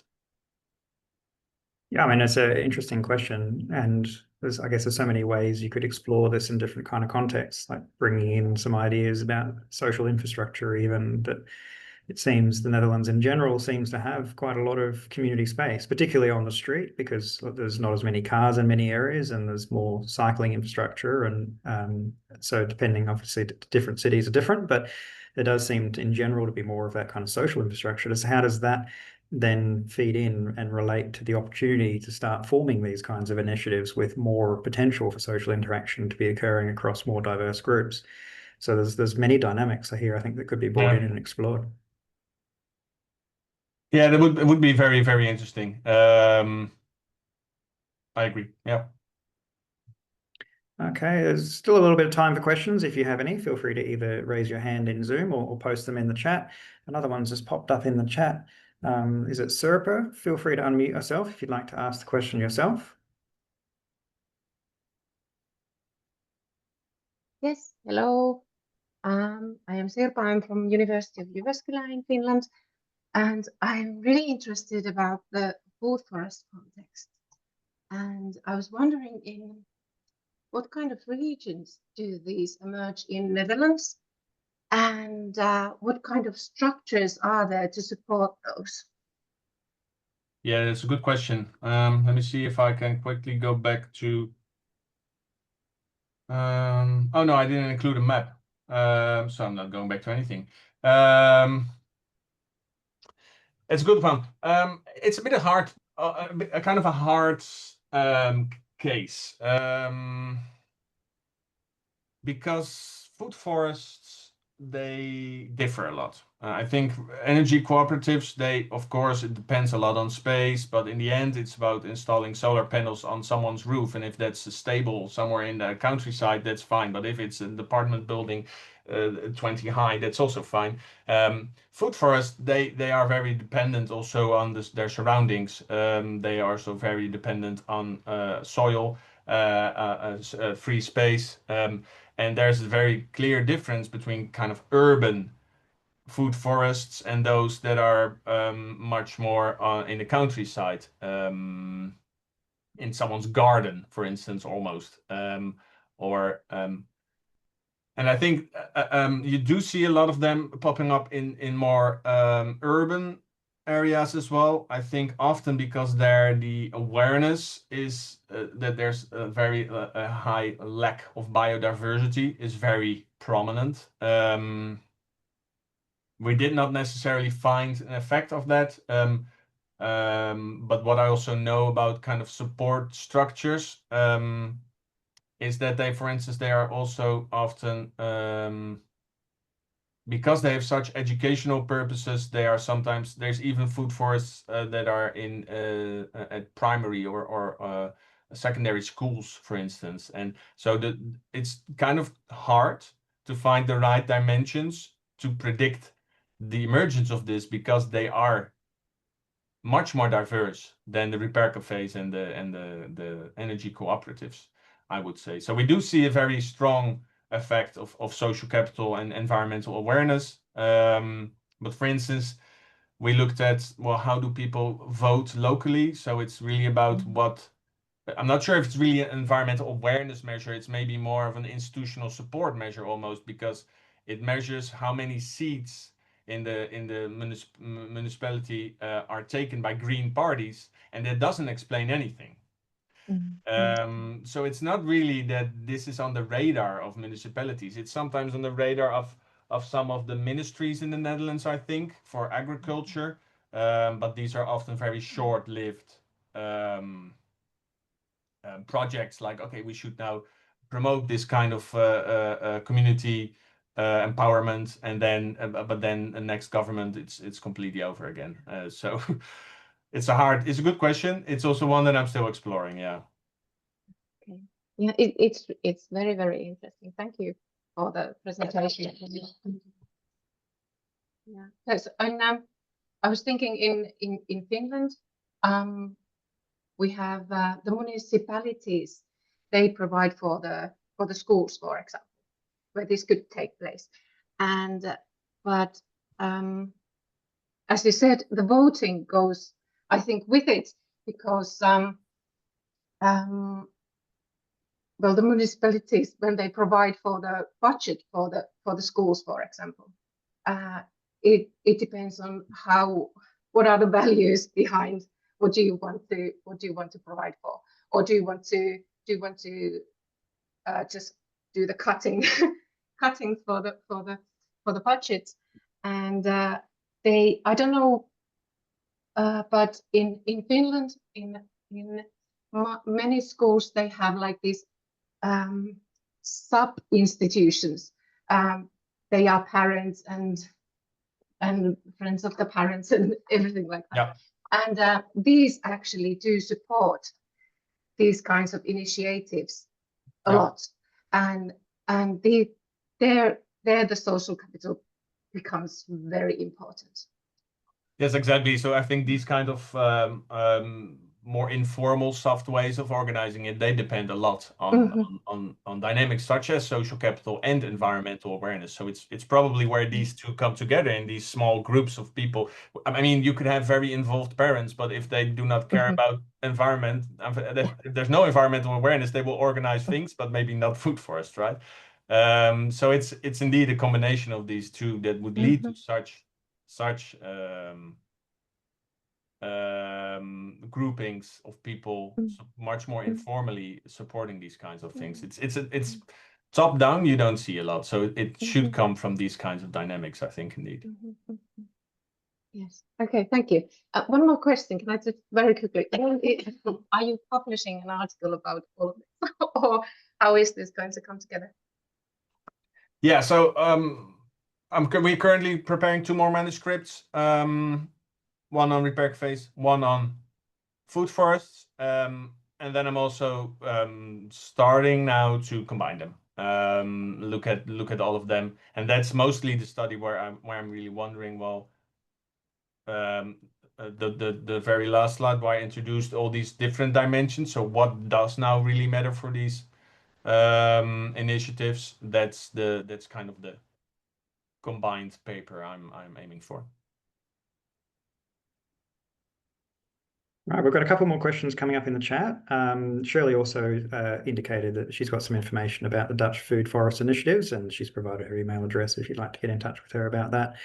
Yeah, I mean, it's an interesting question, and I guess there's so many ways you could explore this in different kind of contexts, like bringing in some ideas about social infrastructure, even that it seems the Netherlands in general seems to have quite a lot of community space, particularly on the street, because there's not as many cars in many areas and there's more cycling infrastructure. And so depending, obviously, different cities are different, but there does seem to, in general, to be more of that kind of social infrastructure. So how does that then feed in and relate to the opportunity to start forming these kinds of initiatives with more potential for social interaction to be occurring across more diverse groups? So there's many dynamics here, I think, that could be brought in and explored. Yeah, it would be very, very interesting. I agree. Yeah. Okay, there's still a little bit of time for questions. If you have any, feel free to either raise your hand in Zoom or post them in the chat. Another one's just popped up in the chat. Is it Serpa? Feel free to unmute yourself if you'd like to ask the question yourself. Yes, hello. I am Sirpa. I'm from University of Jyväskylä in Finland, and I'm really interested about the food forest context. And I was wondering in what kind of regions do these emerge in Netherlands, and what kind of structures are there to support those? Yeah, that's a good question. Let me see if I can quickly go back to. Oh no, I didn't include a map, so I'm not going back to anything. It's a good one. It's a bit of hard, a kind of a hard case, because food forests, they differ a lot. I think energy cooperatives, they, of course, it depends a lot on space, but in the end, it's about installing solar panels on someone's roof. And if that's stable somewhere in the countryside, that's fine. But if it's an apartment building 20 high, that's also fine. Food forests, they are very dependent also on their surroundings. They are also very dependent on soil, free space. And there's a very clear difference between kind of urban food forests and those that are much more in the countryside, in someone's garden, for instance, almost. And I think you do see a lot of them popping up in more urban areas as well. I think often because the awareness is that there's a very high lack of biodiversity is very prominent. We did not necessarily find an effect of that. But what I also know about kind of support structures is that they, for instance, they are also often, because they have such educational purposes, they are sometimes, there's even food forests that are in at primary or secondary schools, for instance. And so it's kind of hard to find the right dimensions to predict the emergence of this, because they are much more diverse than the repair cafes and the energy cooperatives, I would say. So we do see a very strong effect of social capital and environmental awareness. But for instance, we looked at, well, how do people vote locally? So it's really about what, I'm not sure if it's really an environmental awareness measure. It's maybe more of an institutional support measure almost, because it measures how many seats in the municipality are taken by green parties, and that doesn't explain anything. So it's not really that this is on the radar of municipalities. It's sometimes on the radar of some of the ministries in the Netherlands, I think, for agriculture. But these are often very short-lived projects, like, okay, we should now promote this kind of community empowerment, and then but then the next government, it's completely over again. So it's a good question. It's also one that I'm still exploring. Yeah. Okay. Yeah, it's very, very interesting. Thank you for the presentation. Yeah. Yes, and I was thinking in Finland, we have the municipalities. They provide for the schools, for example, where this could take place. And but as you said, the voting goes, I think, with it, because well, the municipalities, when they provide for the budget for the schools, for example, it depends on what are the values behind what do you want to provide for, or do you want to just do the cutting for the budget. And I don't know, but in Finland, in many schools, they have like these sub institutions. They are parents and friends of the parents and everything like that. Yeah. And these actually do support these kinds of initiatives a lot. And there the social capital becomes very important. Yes, exactly. So I think these kind of more informal, soft ways of organizing it, they depend a lot on dynamics such as social capital and environmental awareness. So it's probably where these two come together in these small groups of people. I mean, you could have very involved parents, but if they do not care about environment, if there's no environmental awareness, they will organize things, but maybe not food forest, right? So it's indeed a combination of these two that would lead to such groupings of people much more informally supporting these kinds of things. It's top down, you don't see a lot, so it should come from these kinds of dynamics, I think, indeed. Yes. Okay, thank you. One more question. Can I just very quickly, are you publishing an article about all of this, or how is this going to come together? Yeah, so we're currently preparing 2 more manuscripts, one on repair phase, one on food forests, and then I'm also starting now to combine them, look at all of them, and that's mostly the study where I'm really wondering, well, the very last slide where I introduced all these different dimensions. So what does now really matter for these initiatives? That's kind of the combined paper I'm aiming for. Right, we've got a couple more questions coming up in the chat. Shirley also indicated that she's got some information about the Dutch Food Forest Initiatives, and she's provided her email address if you'd like to get in touch with her about that.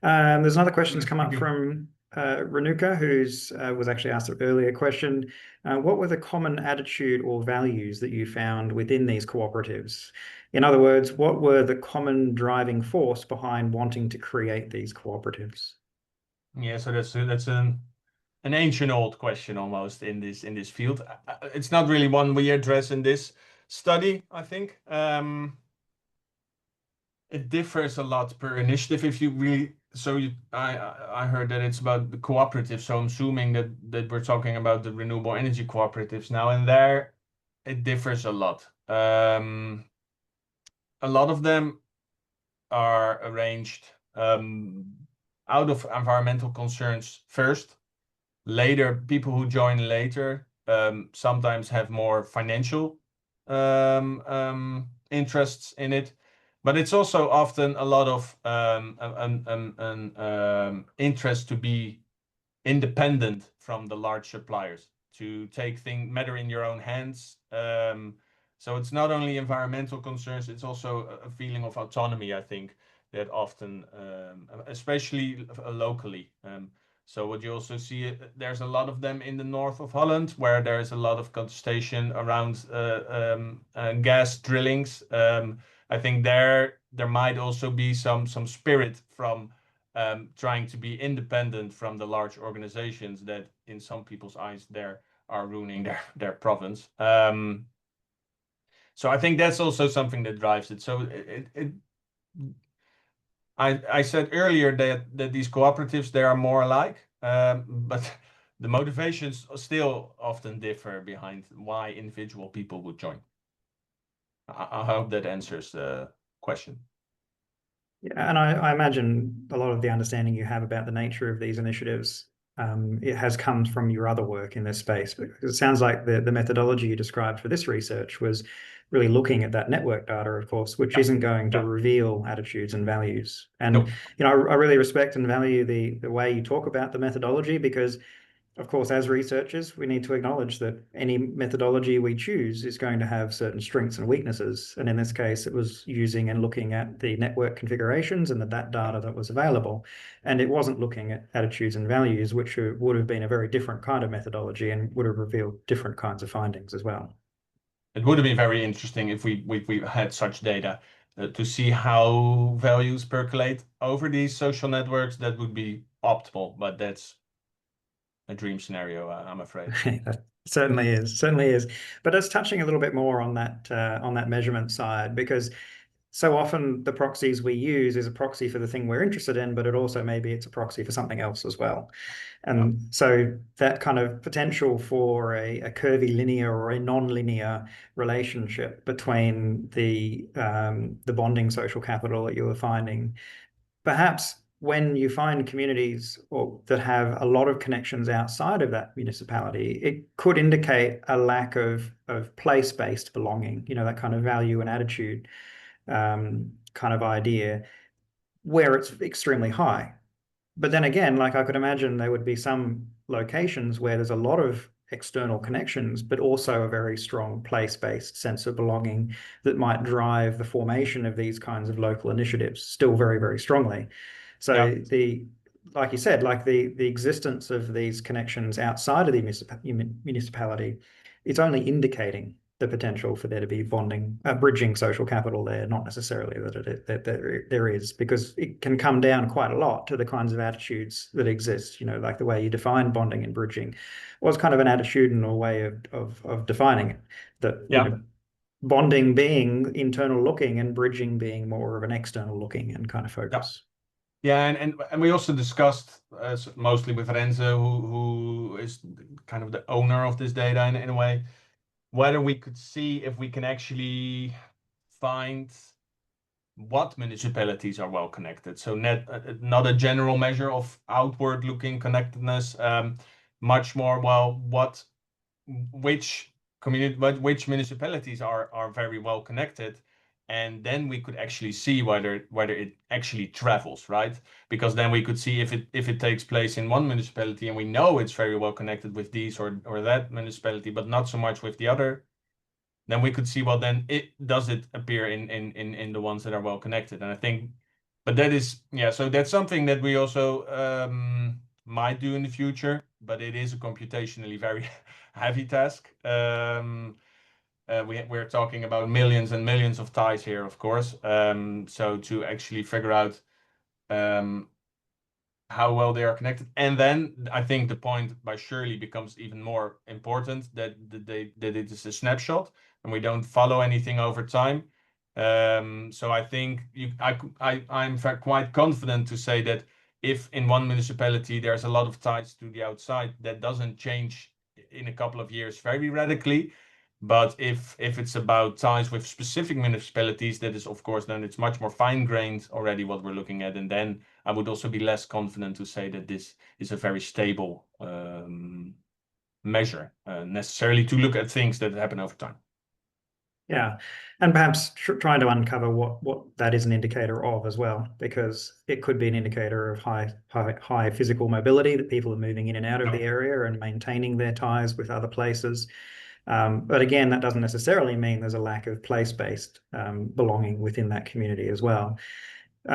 There's another question that's come up from Renuka, who's was actually asked an earlier question. What were the common attitude or values that you found within these cooperatives? In other words, what were the common driving force behind wanting to create these cooperatives? Yeah, so that's an ancient old question almost in this field. It's not really one we address in this study, I think. It differs a lot per initiative. If you really, I heard that it's about the cooperatives, so I'm assuming that we're talking about the renewable energy cooperatives now, and there it differs a lot. A lot of them are arranged out of environmental concerns first, later, people who join later sometimes have more financial interests in it. But it's also often a lot of interest to be independent from the large suppliers, to take matter in your own hands. So it's not only environmental concerns, it's also a feeling of autonomy, I think, that often, especially locally. So what you also see, there's a lot of them in the north of Holland, where there is a lot of contestation around gas drillings. I think there might also be some spirit from trying to be independent from the large organizations that, in some people's eyes, there are ruining their province. So I think that's also something that drives it. So I said earlier that these cooperatives, they are more alike, but the motivations still often differ behind why individual people would join. I hope that answers the question. Yeah, and I imagine a lot of the understanding you have about the nature of these initiatives, it has come from your other work in this space. Because it sounds like the methodology you described for this research was really looking at that network data, of course, which isn't going to reveal attitudes and values. And you know, I really respect and value the way you talk about the methodology, because of course, as researchers, we need to acknowledge that any methodology we choose is going to have certain strengths and weaknesses. And in this case, it was using and looking at the network configurations and that data that was available. And it wasn't looking at attitudes and values, which would have been a very different kind of methodology and would have revealed different kinds of findings as well. It would have been very interesting if we had such data to see how values percolate over these social networks. That would be optimal, but that's a dream scenario, I'm afraid. That certainly is. But it's touching a little bit more on that measurement side, because so often the proxies we use is a proxy for the thing we're interested in, but maybe it's a proxy for something else as well. And so that kind of potential for a curvy linear or a non-linear relationship between the bonding social capital that you were finding, perhaps when you find communities that have a lot of connections outside of that municipality, it could indicate a lack of place-based belonging, you know, that kind of value and attitude kind of idea, where it's extremely high. But then again, like I could imagine there would be some locations where there's a lot of external connections, but also a very strong place-based sense of belonging that might drive the formation of these kinds of local initiatives still very, very strongly. So like you said, like the existence of these connections outside of the municipality, it's only indicating the potential for there to be bridging social capital there, not necessarily that there is, because it can come down quite a lot to the kinds of attitudes that exist, you know, like the way you define bonding and bridging was kind of an attitudinal way of defining it, that you know, bonding being internal looking and bridging being more of an external looking and kind of focus. Yeah, and we also discussed mostly with Renze, who is kind of the owner of this data in a way, whether we could see if we can actually find what municipalities are well connected. So not a general measure of outward looking connectedness, much more, well, which municipalities are very well connected. And then we could actually see whether it actually travels, right? Because then we could see if it takes place in one municipality and we know it's very well connected with these or that municipality, but not so much with the other. Then we could see, well, then does it appear in the ones that are well connected? And I think, but that is, yeah, so that's something that we also might do in the future, but it is a computationally very heavy task. We're talking about millions and millions of ties here, of course. So to actually figure out how well they are connected. And then I think the point by Shirley becomes even more important, that it is a snapshot and we don't follow anything over time. So I think I'm quite confident to say that if in one municipality there's a lot of ties to the outside, that doesn't change in a couple of years very radically. But if it's about ties with specific municipalities, that is, of course, then it's much more fine-grained already what we're looking at. And then I would also be less confident to say that this is a very stable measure necessarily to look at things that happen over time. Yeah, and perhaps trying to uncover what that is an indicator of as well, because it could be an indicator of high physical mobility, that people are moving in and out of the area and maintaining their ties with other places. But again, that doesn't necessarily mean there's a lack of place-based belonging within that community as well.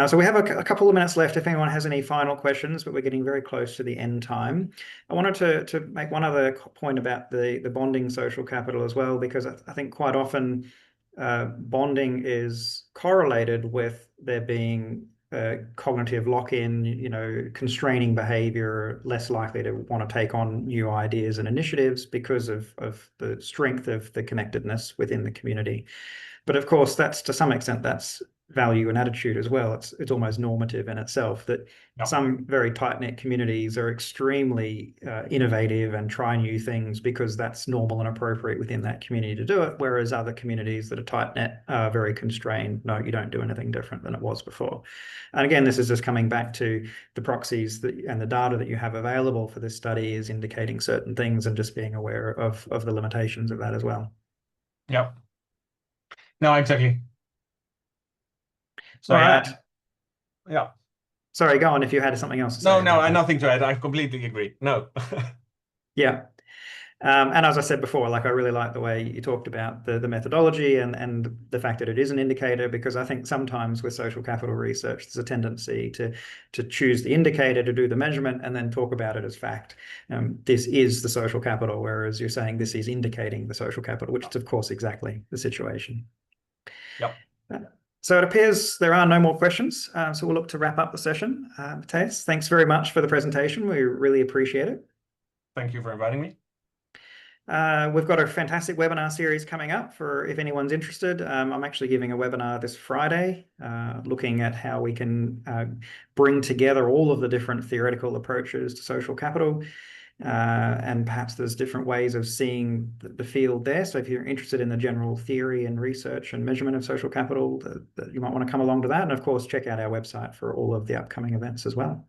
So we have a couple of minutes left if anyone has any final questions, but we're getting very close to the end time. I wanted to make one other point about the bonding social capital as well, because I think quite often bonding is correlated with there being cognitive lock-in, constraining behavior, less likely to want to take on new ideas and initiatives because of the strength of the connectedness within the community. But of course, that's to some extent, that's value and attitude as well. It's almost normative in itself that some very tight-knit communities are extremely innovative and try new things because that's normal and appropriate within that community to do it, whereas other communities that are tight-knit are very constrained. No, you don't do anything different than it was before. And again, this is just coming back to the proxies and the data that you have available for this study is indicating certain things, and just being aware of the limitations of that as well. Yep. No, exactly. So All right. yeah. Sorry, go on if you had something else to say. No, nothing to add. I completely agree. No. Yeah. And as I said before, I really like the way you talked about the methodology and the fact that it is an indicator, because I think sometimes with social capital research, there's a tendency to choose the indicator, to do the measurement, and then talk about it as fact. This is the social capital, whereas you're saying this is indicating the social capital, which is, of course, exactly the situation. Yep. So it appears there are no more questions. So we'll look to wrap up the session. Matthijs, thanks very much for the presentation. We really appreciate it. Thank you for inviting me. We've got a fantastic webinar series coming up for if anyone's interested. I'm actually giving a webinar this Friday, looking at how we can bring together all of the different theoretical approaches to social capital. And perhaps there's different ways of seeing the field there. So if you're interested in the general theory and research and measurement of social capital, you might want to come along to that. And of course, check out our website for all of the upcoming events as well.